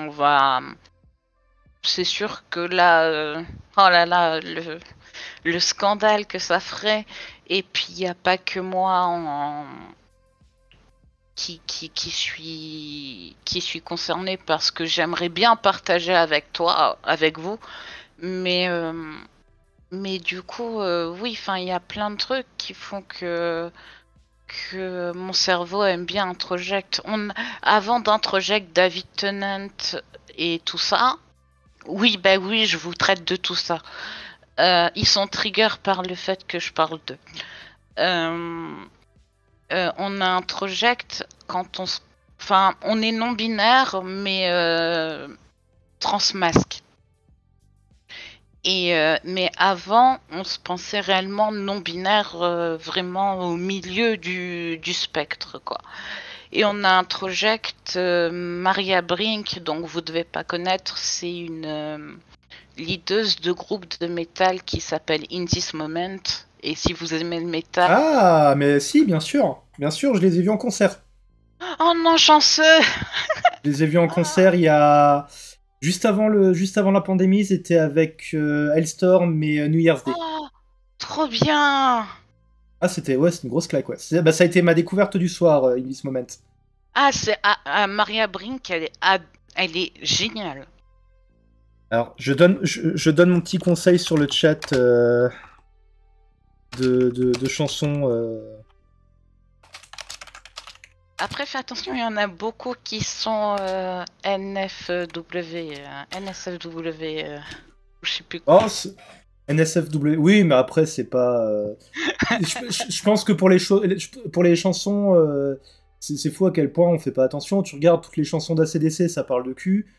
c'est sûr que là oh là là le scandale que ça ferait et puis il y a pas que moi qui suis concernée parce que j'aimerais bien partager avec toi avec vous mais du coup oui enfin il y a plein de trucs qui font que mon cerveau aime bien introject. Avant d'introject David Tennant et tout ça, oui, bah oui, je vous traite de tout ça. Ils sont triggers par le fait que je parle d'eux. Euh, on a introject quand enfin, on est non-binaire, mais transmasque. Mais avant, on se pensait réellement non-binaire, vraiment au milieu du spectre, quoi. Et on a un project Maria Brink, donc vous devez pas connaître, c'est une leaduse de groupe de métal qui s'appelle In This Moment. Et si vous aimez le métal... Ah, mais si, bien sûr, je les ai vus en concert. Oh non, chanceux! Je les ai vus en concert il y a juste avant la pandémie, c'était avec Hellstorm et New Year's Day. Oh, trop bien! Ah, c'est une grosse claque, ouais. Bah, ça a été ma découverte du soir, In This Moment. Ah, c'est Maria Brink, elle est géniale. Alors, je donne mon petit conseil sur le chat de chansons. Après, fais attention, il y en a beaucoup qui sont NSFW, je sais plus quoi. Oh, NSFW. Oui, mais après, c'est pas. Je pense que pour pour les chansons, c'est fou à quel point on fait pas attention. Tu regardes toutes les chansons d'ACDC, ça parle de cul.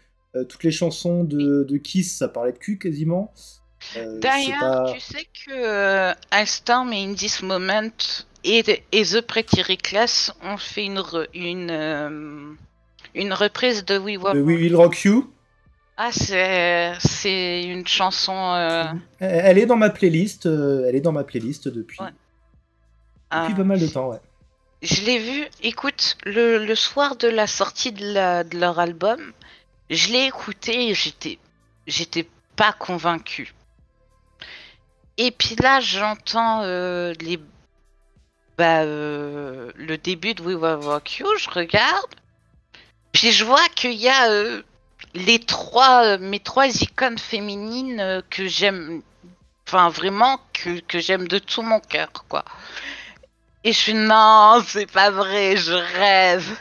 Toutes les chansons de Kiss, ça parlait de cul quasiment. C'est D'ailleurs, pas. tu sais que Alstom et In This Moment et The Pretty Reckless ont fait une reprise de We Were De We Born. Will Rock You. Ah, c'est une chanson. Elle est dans ma playlist. Elle est dans ma playlist depuis, Ouais. depuis pas mal de temps, ouais. Je l'ai vu, écoute, le soir de la sortie de leur album, je l'ai écouté et j'étais pas convaincue. Et puis là, j'entends le début de We Will Rock You, je regarde, puis je vois qu'il y a mes trois icônes féminines que j'aime, enfin vraiment que j'aime de tout mon cœur, quoi. Et je suis non, c'est pas vrai, je rêve.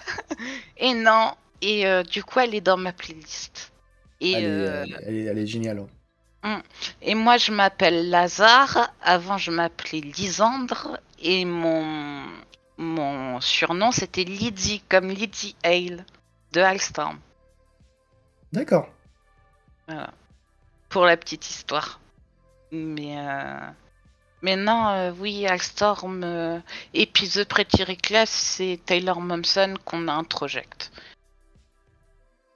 Et non, et du coup, elle est dans ma playlist. Et, Elle est géniale. et moi, je m'appelle Lazare. Avant, je m'appelais Lisandre. Et mon surnom, c'était Lydie, comme Lydie Hale de Alstom. D'accord. Voilà. Pour la petite histoire. Mais non, oui, Alstorm. Et puis The Pretty Reckless, c'est Taylor Momsen qu'on a introject.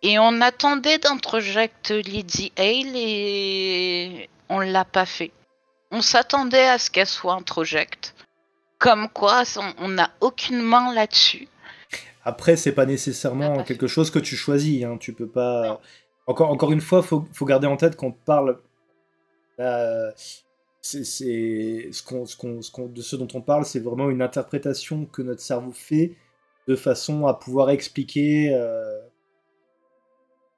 Et on attendait d'introject Lydie Hale et on l'a pas fait. On s'attendait à ce qu'elle soit introject. Comme quoi, on n'a aucune main là-dessus. Après, c'est pas nécessairement quelque chose que tu choisis. Hein. Tu peux pas. Encore une fois, faut garder en tête qu'on parle. C'est de ce dont on parle, c'est vraiment une interprétation que notre cerveau fait de façon à pouvoir expliquer.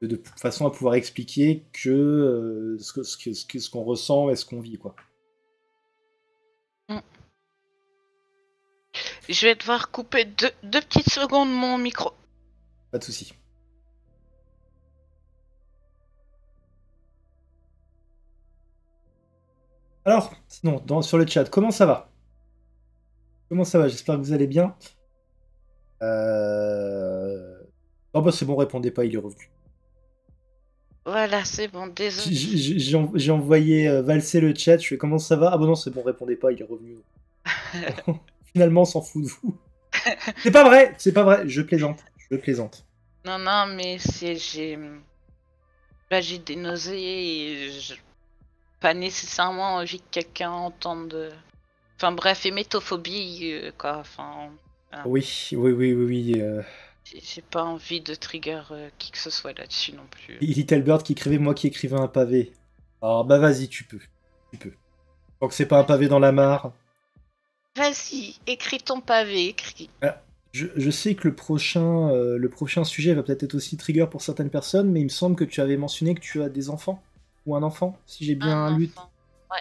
De façon à pouvoir expliquer que ce qu'on ressent et ce qu'on vit, quoi. Je vais devoir couper deux petites secondes mon micro. Pas de souci. Alors, sinon, sur le chat, comment ça va? Comment ça va? J'espère que vous allez bien. Oh bah c'est bon, répondez pas, il est revenu. Voilà, c'est bon, désolé. J'ai envoyé valser le chat, je fais comment ça va? Ah bah non, c'est bon, répondez pas, il est revenu. Finalement, on s'en fout de vous. C'est pas vrai, je plaisante. Non, mais j'ai des nausées et pas nécessairement envie que quelqu'un entende. Enfin bref, hémétophobie, quoi. Enfin. Oui. J'ai pas envie de trigger qui que ce soit là-dessus non plus. Little Bird qui écrivait, moi qui écrivais un pavé. Alors bah vas-y, tu peux. Tant que c'est pas un pavé dans la mare. Vas-y, écris ton pavé, écris. Je sais que le prochain sujet va peut-être être aussi trigger pour certaines personnes, mais il me semble que tu avais mentionné que tu as des enfants. Ou un enfant, si j'ai bien lu. Ouais.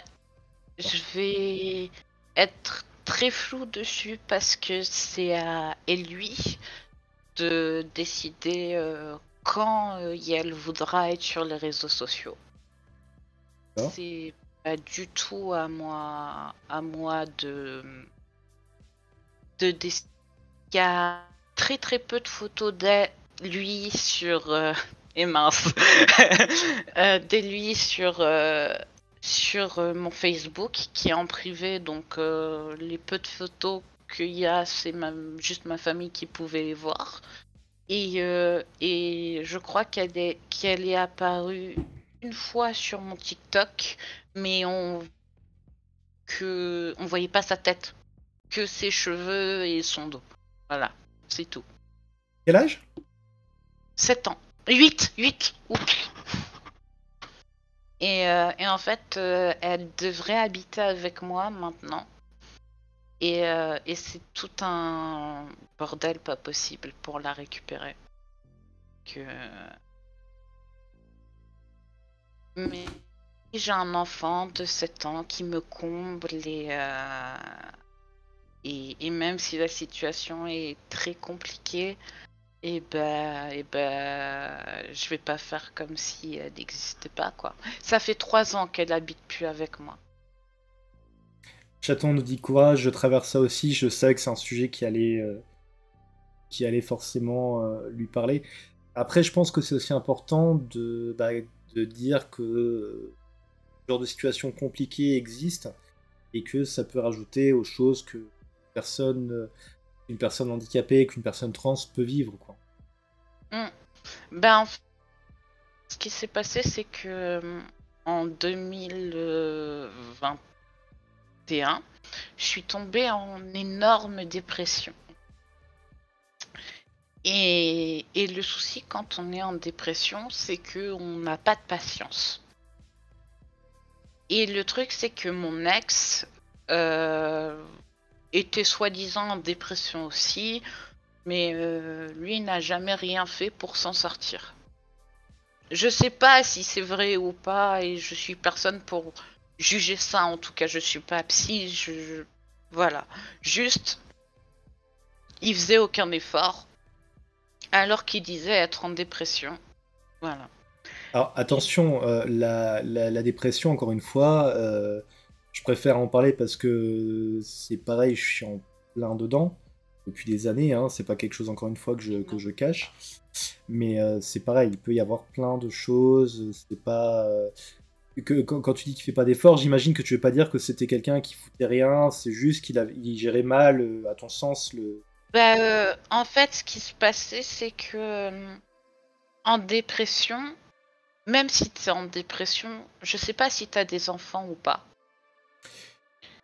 Je vais être très flou dessus parce que c'est à lui de décider quand elle voudra être sur les réseaux sociaux. C'est pas du tout à moi de décider. Il y a très très peu de photos de lui sur et mince de lui sur mon Facebook qui est en privé, donc les peu de photos c'est juste ma famille qui pouvait les voir. Et je crois qu'elle est apparue une fois sur mon TikTok, mais on voyait pas sa tête, que ses cheveux et son dos. Voilà, c'est tout. Quel âge? 7 ans. 8. Oups. Et en fait, elle devrait habiter avec moi maintenant. Et c'est tout un bordel pas possible pour la récupérer. Mais j'ai un enfant de 7 ans qui me comble et même si la situation est très compliquée, je vais pas faire comme si elle n'existait pas, quoi. Ça fait 3 ans qu'elle habite plus avec moi. Chaton nous dit courage, je traverse ça aussi. Je savais que c'est un sujet qui allait forcément lui parler. Après, je pense que c'est aussi important de dire que ce genre de situation compliquée existe et que ça peut rajouter aux choses que une personne handicapée, qu'une personne trans peut vivre, quoi. En fait, ce qui s'est passé, c'est que en 2021, je suis tombée en énorme dépression. Et le souci quand on est en dépression, c'est qu'on n'a pas de patience. Et le truc, c'est que mon ex était soi-disant en dépression aussi, mais lui n'a jamais rien fait pour s'en sortir. Je sais pas si c'est vrai ou pas, et je suis personne pour juger ça. En tout cas, je suis pas psy. Voilà. Juste, il faisait aucun effort, alors qu'il disait être en dépression. Voilà. Alors attention, la dépression, encore une fois, je préfère en parler parce que c'est pareil, je suis en plein dedans depuis des années, hein, c'est pas quelque chose, encore une fois, que je cache. Mais c'est pareil, il peut y avoir plein de choses, c'est pas... quand tu dis qu'il fait pas d'efforts, j'imagine que tu veux pas dire que c'était quelqu'un qui foutait rien, c'est juste il gérait mal, à ton sens, le... En fait, ce qui se passait, c'est que en dépression, même si tu es en dépression, je sais pas si tu as des enfants ou pas.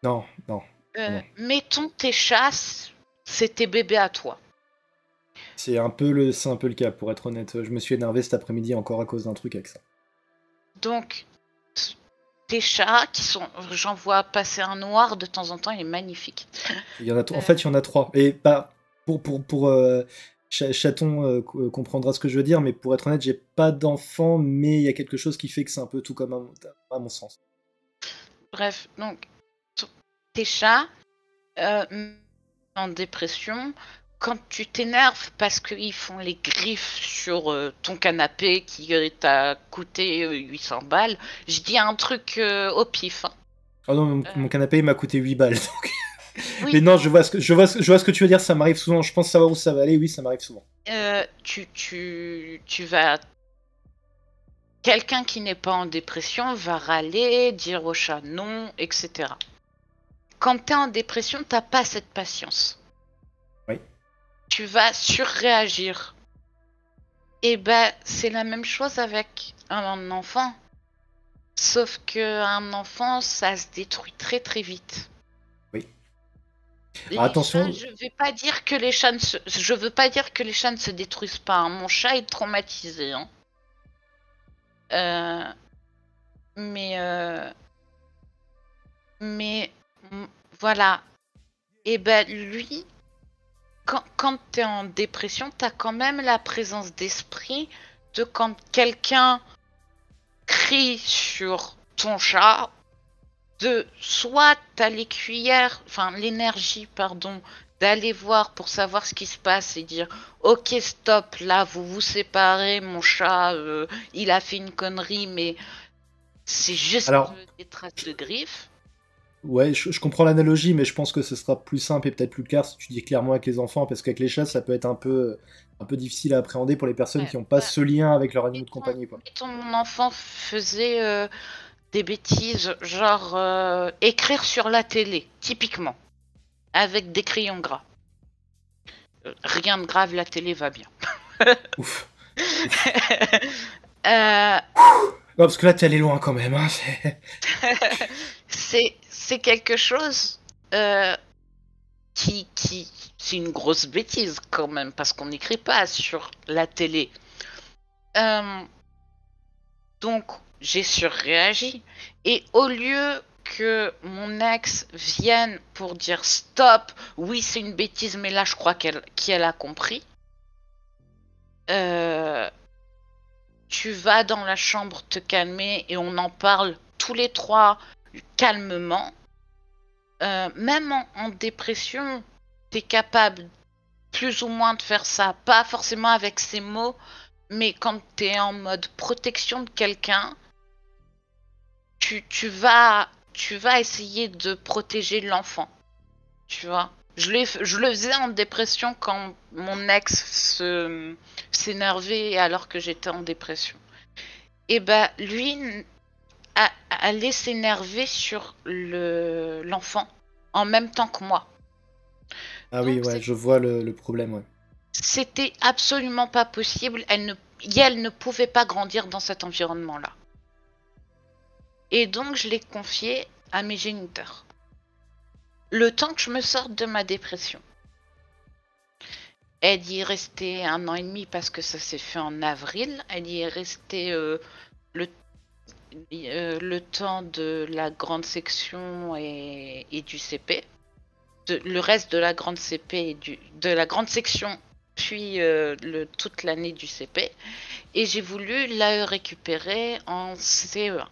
Non. Mettons tes chasses, c'est tes bébés à toi. C'est un peu le cas, pour être honnête. Je me suis énervé cet après-midi encore à cause d'un truc avec ça. Donc, tes chats qui sont... J'en vois passer un noir de temps en temps, il est magnifique. En fait, il y en a 3. Et pas pour Chaton comprendra ce que je veux dire, mais pour être honnête, j'ai pas d'enfant, mais il y a quelque chose qui fait que c'est un peu tout comme à mon sens. Bref, donc, tes chats en dépression, quand tu t'énerves parce qu'ils font les griffes sur ton canapé qui t'a coûté 800 balles, je dis un truc au pif. Hein. Oh non, mon canapé m'a coûté 8 balles. Donc... Oui. Mais non, je vois ce que tu veux dire, ça m'arrive souvent. Je pense savoir où ça va aller, oui, ça m'arrive souvent. Tu vas... Quelqu'un qui n'est pas en dépression va râler, dire au chat non, etc. Quand t'es en dépression, t'as pas cette patience. Oui. Tu vas surréagir. Et c'est la même chose avec un enfant. Sauf qu'un enfant, ça se détruit très très vite. Oui. Attention. Je veux pas dire que les chats ne se détruisent pas. Hein. Mon chat est traumatisé. Hein. Mais voilà. Et lui, quand t'es en dépression, t'as quand même la présence d'esprit de quand quelqu'un crie sur ton chat, de soit t'as l'énergie, d'aller voir pour savoir ce qui se passe et dire ok stop, là vous vous séparez, mon chat il a fait une connerie mais c'est juste des traces de griffes. Ouais, je comprends l'analogie, mais je pense que ce sera plus simple et peut-être plus clair si tu dis clairement avec les enfants, parce qu'avec les chats, ça peut être un peu difficile à appréhender pour les personnes qui n'ont pas ce lien avec leur animal de compagnie. Quoi. Mon enfant faisait des bêtises, genre écrire sur la télé, typiquement. avec des crayons gras. Rien de grave, la télé va bien. Ouf. Euh, Non, parce que là, t'es allé loin quand même. Hein. c'est quelque chose qui c'est une grosse bêtise quand même parce qu'on n'écrit pas sur la télé. Donc j'ai surréagi et au lieu que mon ex vienne pour dire stop, oui c'est une bêtise mais là je crois qu'elle a compris. Tu vas dans la chambre te calmer et on en parle tous les trois calmement. Même en dépression, t'es capable plus ou moins de faire ça, pas forcément avec ces mots, mais quand t'es en mode protection de quelqu'un, tu vas essayer de protéger l'enfant, tu vois. Je le faisais en dépression quand mon ex s'énervait alors que j'étais en dépression. Et ben lui allait s'énerver sur l'enfant en même temps que moi. Ah oui, Donc ouais, je vois le problème, ouais. c'était absolument pas possible. Elle ne pouvait pas grandir dans cet environnement-là. Et donc je l'ai confié à mes géniteurs. Le temps que je me sorte de ma dépression. Elle y est restée 1 an et demi parce que ça s'est fait en avril. Elle y est restée le temps de la grande section et du CP. Le reste de la grande CP et de la grande section, puis toute l'année du CP. Et j'ai voulu la récupérer en CE1.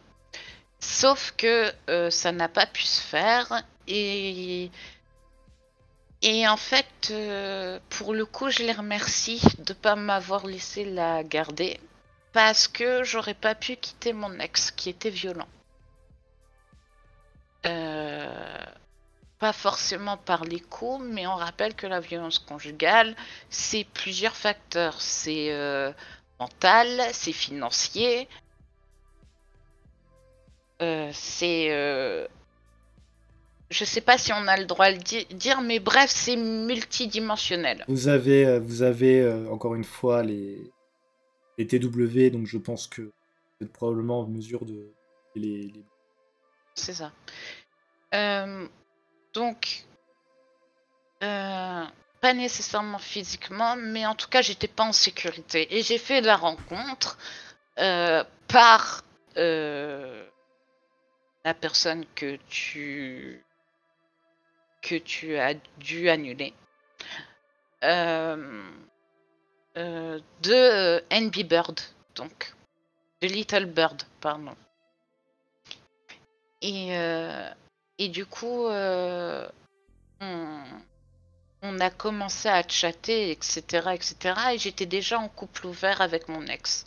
Sauf que ça n'a pas pu se faire. Et en fait, pour le coup, je les remercie de ne pas m'avoir laissé la garder. Parce que j'aurais pas pu quitter mon ex qui était violent. Pas forcément par les coups, mais on rappelle que la violence conjugale, c'est plusieurs facteurs. C'est mental, c'est financier, c'est... je sais pas si on a le droit de le dire, mais bref, c'est multidimensionnel. Vous avez encore une fois les TW, donc je pense que vous êtes probablement en mesure de les... C'est ça. Donc, pas nécessairement physiquement, mais en tout cas, j'étais pas en sécurité. Et j'ai fait la rencontre par la personne que tu as dû annuler. De NB Bird, donc. De Little Bird, pardon. Et du coup, on a commencé à chatter, etc., etc. Et j'étais déjà en couple ouvert avec mon ex.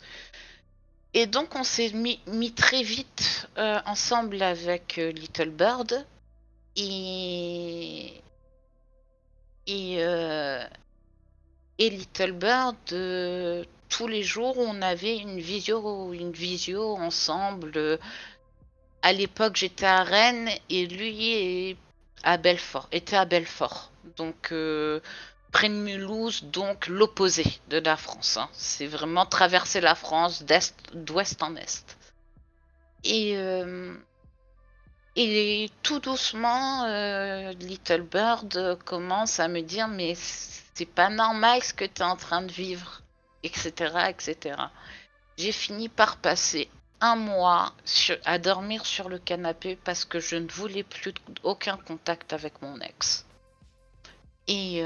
Et donc, on s'est mis très vite ensemble avec Little Bird. Et Little Bird, tous les jours, on avait une visio ensemble. À l'époque, j'étais à Rennes et lui était à Belfort. Donc, près de Mulhouse, donc l'opposé de la France. Hein. C'est vraiment traverser la France d'ouest en est. Et tout doucement, Little Bird commence à me dire mais c'est pas normal ce que tu es en train de vivre, etc., etc. J'ai fini par passer 1 mois à dormir sur le canapé parce que je ne voulais plus aucun contact avec mon ex. Et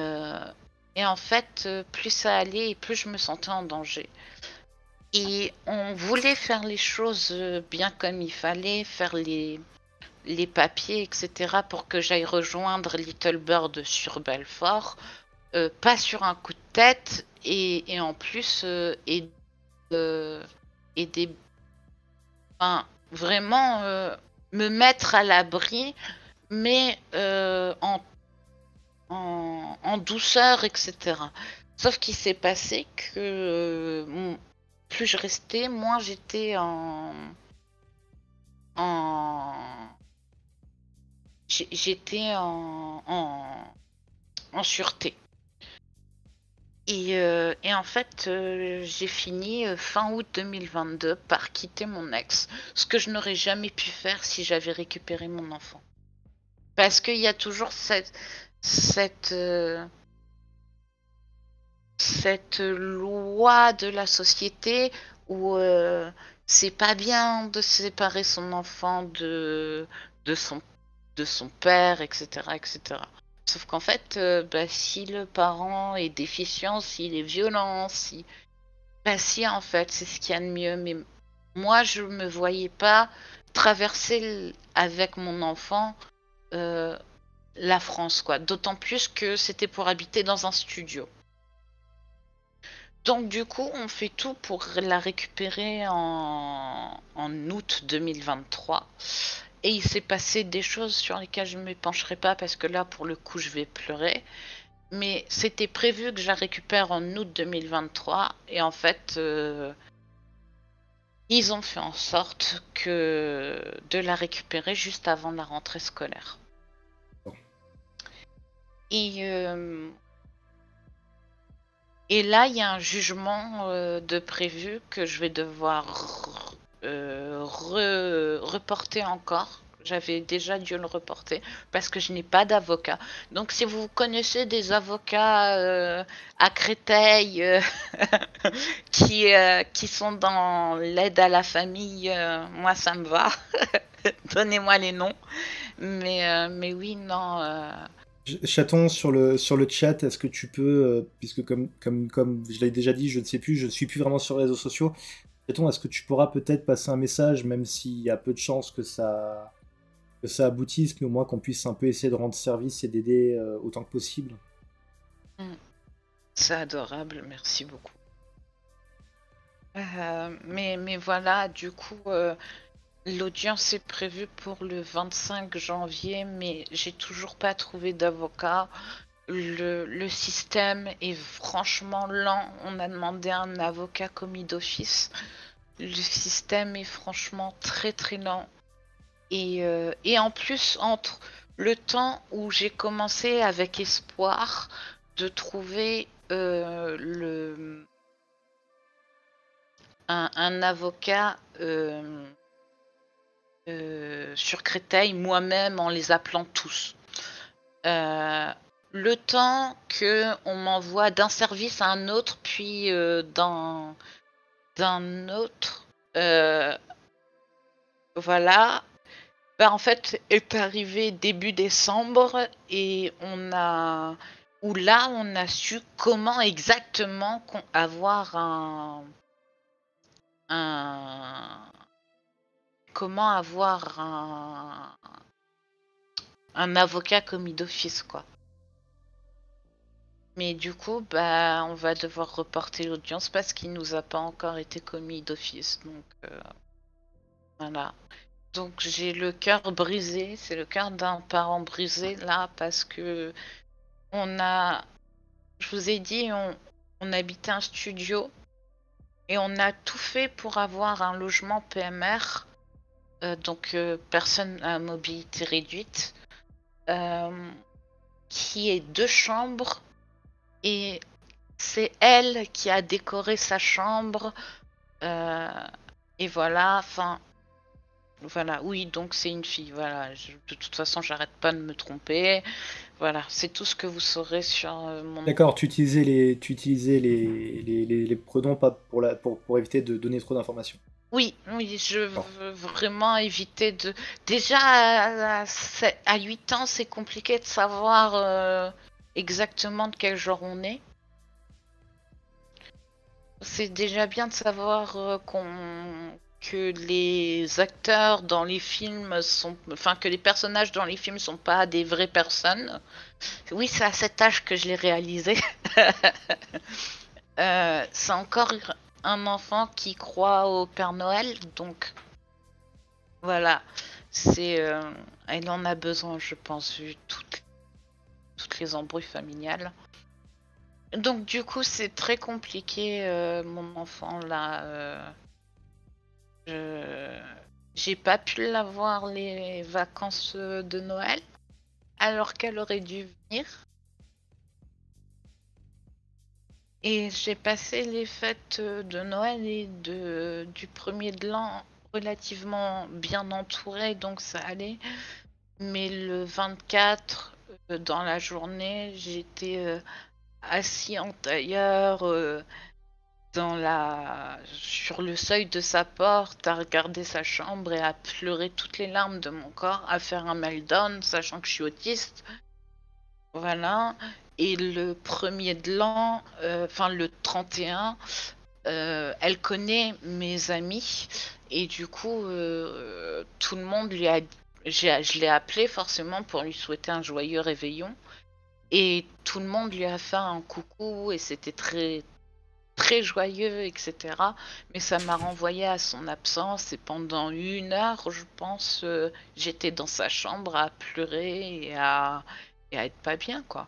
en fait, plus ça allait et plus je me sentais en danger. Et on voulait faire les choses bien comme il fallait, faire les papiers, etc., pour que j'aille rejoindre Little Bird sur Belfort, pas sur un coup de tête, et en plus, aider, enfin, vraiment me mettre à l'abri, mais en douceur, etc. Sauf qu'il s'est passé que plus je restais, moins j'étais en j'étais en sûreté. Et en fait, j'ai fini fin août 2022 par quitter mon ex, ce que je n'aurais jamais pu faire si j'avais récupéré mon enfant. Parce qu'il y a toujours cette, euh, cette loi de la société où c'est pas bien de séparer son enfant de son, de son père, etc., etc. Sauf qu'en fait, bah, si le parent est déficient, s'il est violent, bah si, en fait, c'est ce qu'il y a de mieux. Mais moi, je me voyais pas traverser avec mon enfant euh, la France, quoi. D'autant plus que c'était pour habiter dans un studio. Donc du coup, on fait tout pour la récupérer en août 2023. Et il s'est passé des choses sur lesquelles je ne me pencherai pas parce que là, pour le coup, je vais pleurer. Mais c'était prévu que je la récupère en août 2023. Et en fait, ils ont fait en sorte de la récupérer juste avant la rentrée scolaire. Bon. Et, euh, et là, il y a un jugement de prévu que je vais devoir reporter encore. J'avais déjà dû le reporter parce que je n'ai pas d'avocat. Donc, si vous connaissez des avocats à Créteil qui sont dans l'aide à la famille, moi, ça me va. Donnez-moi les noms. Mais oui, non. Chaton, sur le chat, est-ce que tu peux, puisque comme je l'ai déjà dit, je ne sais plus, je ne suis plus vraiment sur les réseaux sociaux. Chaton, est-ce que tu pourras peut-être passer un message, même s'il y a peu de chances que ça aboutisse, mais au moins qu'on puisse un peu essayer de rendre service et d'aider autant que possible. C'est adorable, merci beaucoup. Mais voilà, du coup, l'audience est prévue pour le 25 janvier, mais j'ai toujours pas trouvé d'avocat. Le système est franchement lent. On a demandé un avocat commis d'office. Le système est franchement très très lent. Et en plus, entre le temps où j'ai commencé avec espoir de trouver un avocat sur Créteil, moi-même en les appelant tous. Le temps que on m'envoie d'un service à un autre, puis d'un autre, voilà. Ben, en fait, est arrivé début décembre et où là, on a su comment exactement avoir un, comment avoir un avocat commis d'office, quoi. Mais du coup, bah, on va devoir reporter l'audience parce qu'il nous a pas encore été commis d'office. Donc, voilà. Donc, j'ai le cœur brisé. C'est le cœur d'un parent brisé, là, parce que je vous ai dit, on habitait un studio et on a tout fait pour avoir un logement PMR, donc personne à mobilité réduite, qui est 2 chambres. Et c'est elle qui a décoré sa chambre. euh, et voilà, enfin, voilà, oui, donc c'est une fille. Voilà, de toute façon, j'arrête pas de me tromper. Voilà, c'est tout ce que vous saurez sur mon. D'accord, tu utilisais les pronoms pas pour éviter de donner trop d'informations. Oui, oui, je D'accord. veux vraiment éviter de. Déjà, à 8 ans, c'est compliqué de savoir exactement de quel genre on est. C'est déjà bien de savoir que les acteurs dans les films enfin, que les personnages dans les films sont pas des vraies personnes. Oui, c'est à cet âge que je l'ai réalisé. C'est encore un enfant qui croit au Père Noël, donc voilà. Elle en a besoin, je pense, vu toutes les embrouilles familiales. Donc du coup, c'est très compliqué, mon enfant là. Je- J'ai pas pu l'avoir les vacances de Noël. alors qu'elle aurait dû venir. Et j'ai passé les fêtes de Noël et du premier de l'an relativement bien entourée, donc ça allait. Mais le 24, dans la journée, j'étais assis en tailleur sur le seuil de sa porte, à regarder sa chambre et à pleurer toutes les larmes de mon corps, à faire un meltdown, sachant que je suis autiste. Voilà. Et le premier de l'an, enfin le 31, elle connaît mes amis. Et du coup, tout le monde lui a... Je l'ai appelé forcément pour lui souhaiter un joyeux réveillon. Et tout le monde lui a fait un coucou et c'était très, très joyeux, etc. Mais ça m'a renvoyé à son absence et pendant 1 heure, je pense, j'étais dans sa chambre à pleurer et à être pas bien, quoi.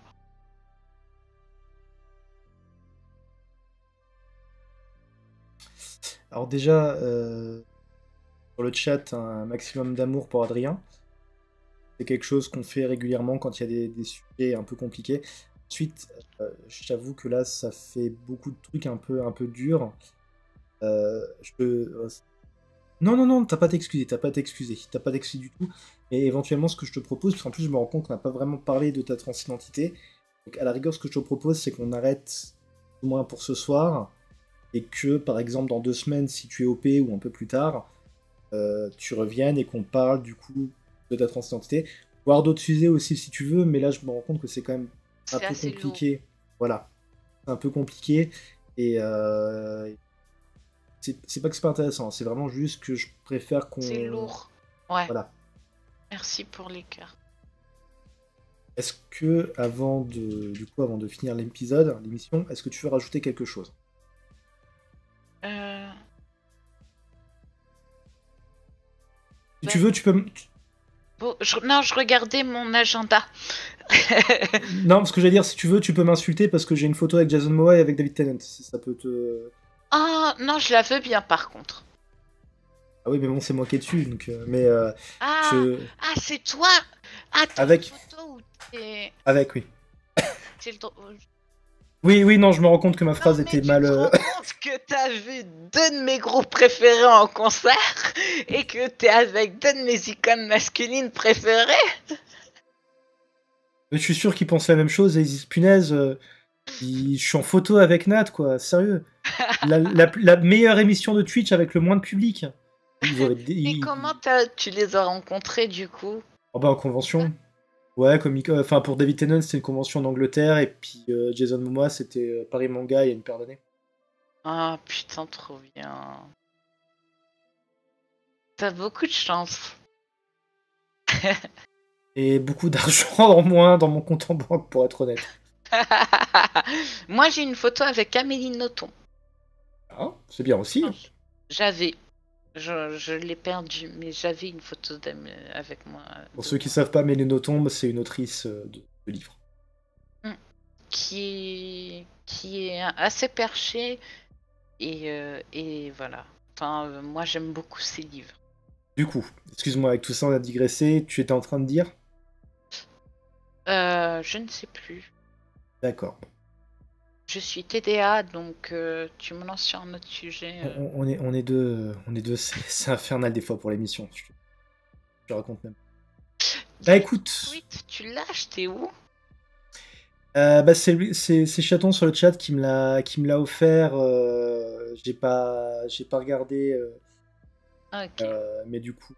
Alors déjà, sur le chat, un maximum d'amour pour Adrien. C'est quelque chose qu'on fait régulièrement quand il y a des sujets un peu compliqués. Ensuite, je t'avoue que là, ça fait beaucoup de trucs un peu durs. Non, non, non, t'as pas t'excuser, t'as pas t'excuser du tout. Et éventuellement, ce que je te propose, parce qu'en plus, je me rends compte qu'on n'a pas vraiment parlé de ta transidentité. Donc, à la rigueur, ce que je te propose, c'est qu'on arrête, au moins pour ce soir, et que, par exemple, dans 2 semaines, si tu es OP ou un peu plus tard, tu reviennes et qu'on parle, du coup, de ta transidentité. Voir d'autres sujets aussi, si tu veux, mais là, je me rends compte que c'est quand même un C'est peu assez lourd. compliqué. Voilà. C'est un peu compliqué, et c'est pas que c'est pas intéressant, c'est vraiment juste que je préfère C'est qu'on... lourd. Ouais. Voilà. Merci pour les cœurs. Est-ce que, avant de finir l'émission, est-ce que tu veux rajouter quelque chose? Euh, Si bah, tu veux, tu peux... bon, non, je regardais mon agenda. Non, ce que j'allais dire, si tu veux, tu peux m'insulter parce que j'ai une photo avec Jason Momoa et avec David Tennant, si ça peut te... Ah, non, je la veux bien par contre. Ah oui, mais bon, c'est moi qui est dessus, donc... Ah, je... ah, c'est toi. Ah, t'as une Avec... photo où t'es... Avec, oui. t'es le dro- Oui, oui, non, je me rends compte que ma Non, phrase mais était tu mal... te rends compte que t'as vu 2 de mes groupes préférés en concert et que t'es avec 2 de mes icônes masculines préférées? Je suis sûr qu'ils pensent la même chose et ils disent, punaise, je suis en photo avec Nat, quoi, sérieux. La meilleure émission de Twitch avec le moins de public. Ils auraient... Et comment tu les as rencontrés du coup? Oh bah en convention. Ouais, enfin pour David Tennant c'était une convention en Angleterre et puis Jason Momoa c'était Paris Manga il y a une paire d'années. Ah putain, trop bien. T'as beaucoup de chance. Et beaucoup d'argent en moins dans mon compte en banque pour être honnête. Moi, j'ai une photo avec Amélie Nothomb. Ah, c'est bien aussi. J'avais. Je l'ai perdue, mais j'avais une photo avec moi. Pour ceux qui savent pas, Mélène Tombe, c'est une autrice de livres. Qui est assez perchée et voilà. Enfin, moi, j'aime beaucoup ses livres. Du coup, excuse-moi, avec tout ça on a digressé, tu étais en train de dire? Je ne sais plus. D'accord. Je suis TDA, donc tu me lances sur un autre sujet. On est deux, c'est infernal des fois pour l'émission. Je raconte même. Il y Bah a une écoute, tweet, tu l'as acheté où? bah c'est Chaton sur le chat qui me l'a offert. J'ai pas regardé, Ok. mais du coup,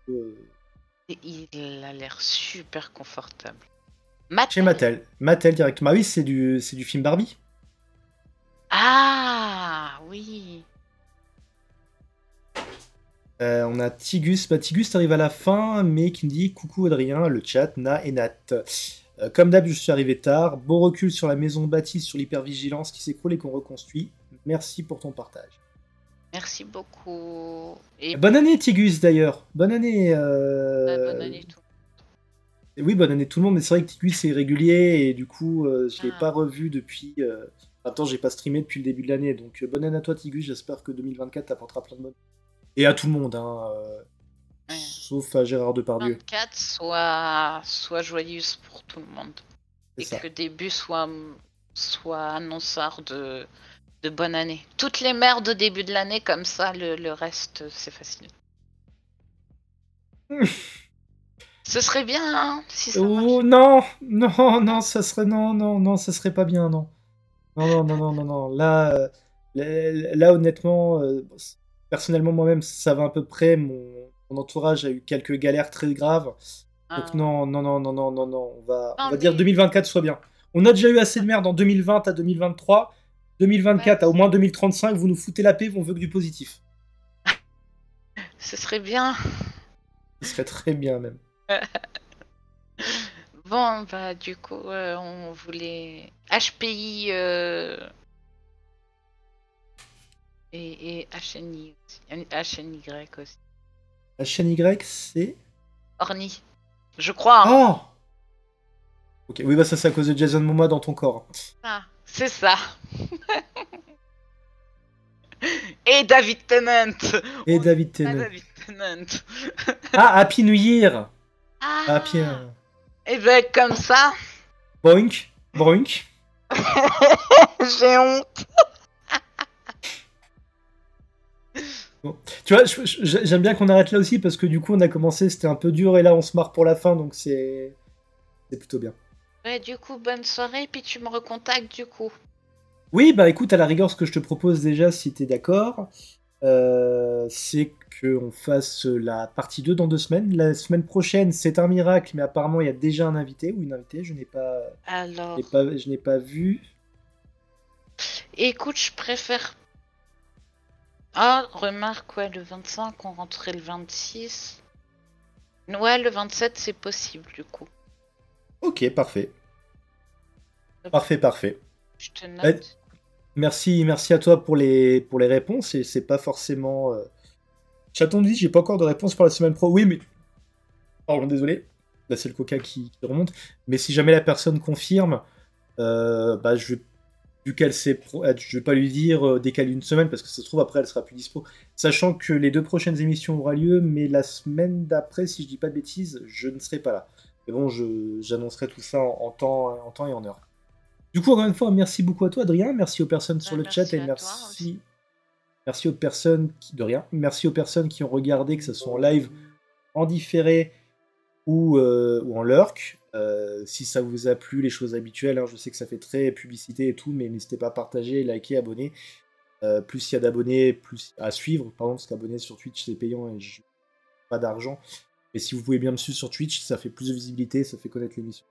Et il a l'air super confortable. chez Mattel. Mattel. Mattel directement. Ah oui, c'est du film Barbie. Ah oui. On a Tigus. Bah, Tigus arrive à la fin, mais qui me dit coucou Adrien, le chat, Na et Nat. Comme d'hab, je suis arrivé tard. Beau recul sur la maison bâtie sur l'hypervigilance qui s'écroule et qu'on reconstruit. Merci pour ton partage. Merci beaucoup. Et Bonne année Tigus d'ailleurs. Bonne année. bonne année tout. Oui, bonne année tout le monde, mais c'est vrai que Tigus est régulier et du coup, je l'ai Ah, pas revu depuis. Attends, j'ai pas streamé depuis le début de l'année, donc bonne année à toi Tigus. J'espère que 2024 t'apportera plein de bonnes. Et à tout le monde, hein. sauf à Gérard Depardieu. 24 soit joyeuse pour tout le monde. Et C'est ça. que le début soit annonceur de bonne année. Toutes les merdes au début de l'année, comme ça, le reste, c'est facile. Ce serait bien, hein, si ça marche. Oh non, non, ça serait non, ça serait pas bien, non. Non. Là, honnêtement, personnellement moi-même, ça va à peu près. Mon entourage a eu quelques galères très graves. Donc non. On va dire 2024 soit bien. On a déjà eu assez de merde en 2020 à 2023. 2024 à au moins 2035, vous nous foutez la paix, on veut que du positif. Ce serait bien. Ce serait très bien même. Bon, bah du coup, on voulait HPI et HNY aussi. HNY, c'est... Orny. Je crois. Hein. Oh ok, oui, bah ça c'est à cause de Jason Momoa dans ton corps. Ah, c'est ça. Et David Tennant. Et David Tennant. David Tennant. Ah, Happy New Year. Ah. Happy... Et ben comme ça. Boink. J'ai honte. Bon. Tu vois, j'aime bien qu'on arrête là aussi parce que du coup on a commencé, c'était un peu dur et là on se marre pour la fin, donc c'est plutôt bien. Ouais, du coup, bonne soirée, puis tu me recontactes du coup. Oui, bah écoute, à la rigueur, ce que je te propose déjà, si t'es d'accord, c'est qu'on fasse la partie 2 dans 2 semaines. La semaine prochaine, c'est un miracle, mais apparemment il y a déjà un invité ou une invitée, je n'ai pas... Alors... Je n'ai pas vu. Écoute, je préfère... Ah, remarque, ouais, le 25, on rentrait le 26. Ouais, le 27, c'est possible, du coup. Ok, parfait. Parfait. Je te note. Merci à toi pour les réponses, et c'est pas forcément... Chaton dit, j'ai pas encore de réponse pour la semaine pro. Oui, mais... Pardon, désolé. Là, c'est le coca qui remonte. Mais si jamais la personne confirme, bah, vu qu'elle sait, je vais pas lui dire décaler une semaine parce que ça se trouve après elle sera plus dispo. Sachant que les 2 prochaines émissions auront lieu, mais la semaine d'après, si je dis pas de bêtises, je ne serai pas là. Mais bon, j'annoncerai tout ça en temps et en heure. Du coup, encore une fois, merci beaucoup à toi, Adrien. Merci aux personnes sur le chat et merci aux personnes Merci aux personnes qui ont regardé, que ce soit en live, en différé ou en lurk. Si ça vous a plu, les choses habituelles, hein, je sais que ça fait très publicité et tout, mais n'hésitez pas à partager, liker, abonner. Plus il y a d'abonnés, plus à suivre, pardon, parce qu'abonner sur Twitch c'est payant et je pas d'argent. Mais si vous pouvez bien me suivre sur Twitch, ça fait plus de visibilité, ça fait connaître l'émission.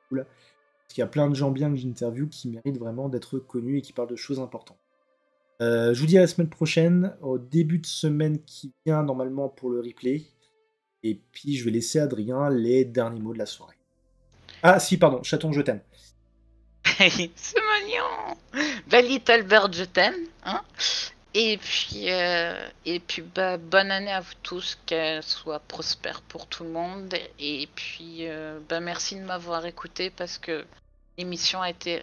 Cool. Parce qu'il y a plein de gens bien que j'interviewe qui méritent vraiment d'être connus et qui parlent de choses importantes. Je vous dis à la semaine prochaine, au début de semaine qui vient normalement pour le replay. Et puis je vais laisser à Adrien les derniers mots de la soirée. Ah si, pardon, chaton, je t'aime. C'est mignon. Bah, Little Bird, je t'aime. Hein, et puis bah, bonne année à vous tous, qu'elle soit prospère pour tout le monde. Et puis bah, merci de m'avoir écouté parce que l'émission a été...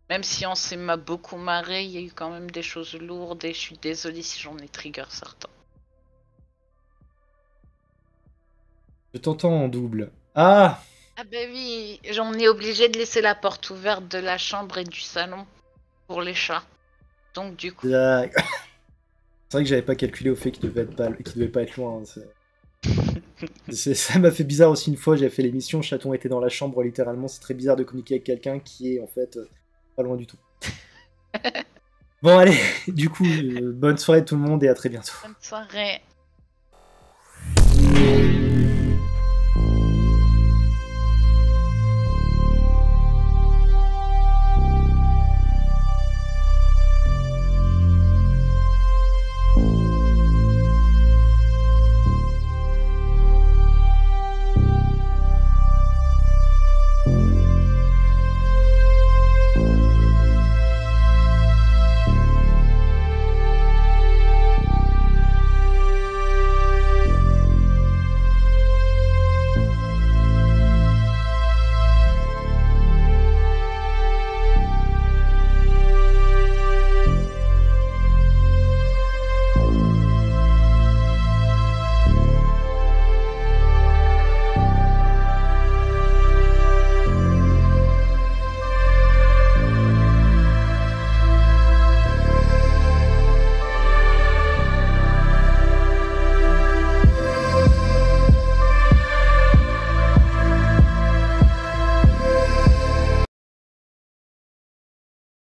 Même si on s'est beaucoup marré, il y a eu quand même des choses lourdes et je suis désolée si j'en ai trigger certains. Je t'entends en double. Ah bah oui, j'en ai obligé de laisser la porte ouverte de la chambre et du salon pour les chats. Donc du coup... C'est vrai que j'avais pas calculé au fait qu'il devait pas être loin. Ça m'a fait bizarre aussi une fois, j'avais fait l'émission, Chaton était dans la chambre littéralement, c'est très bizarre de communiquer avec quelqu'un qui est en fait pas loin du tout. Bon allez, du coup, bonne soirée tout le monde et à très bientôt. Bonne soirée.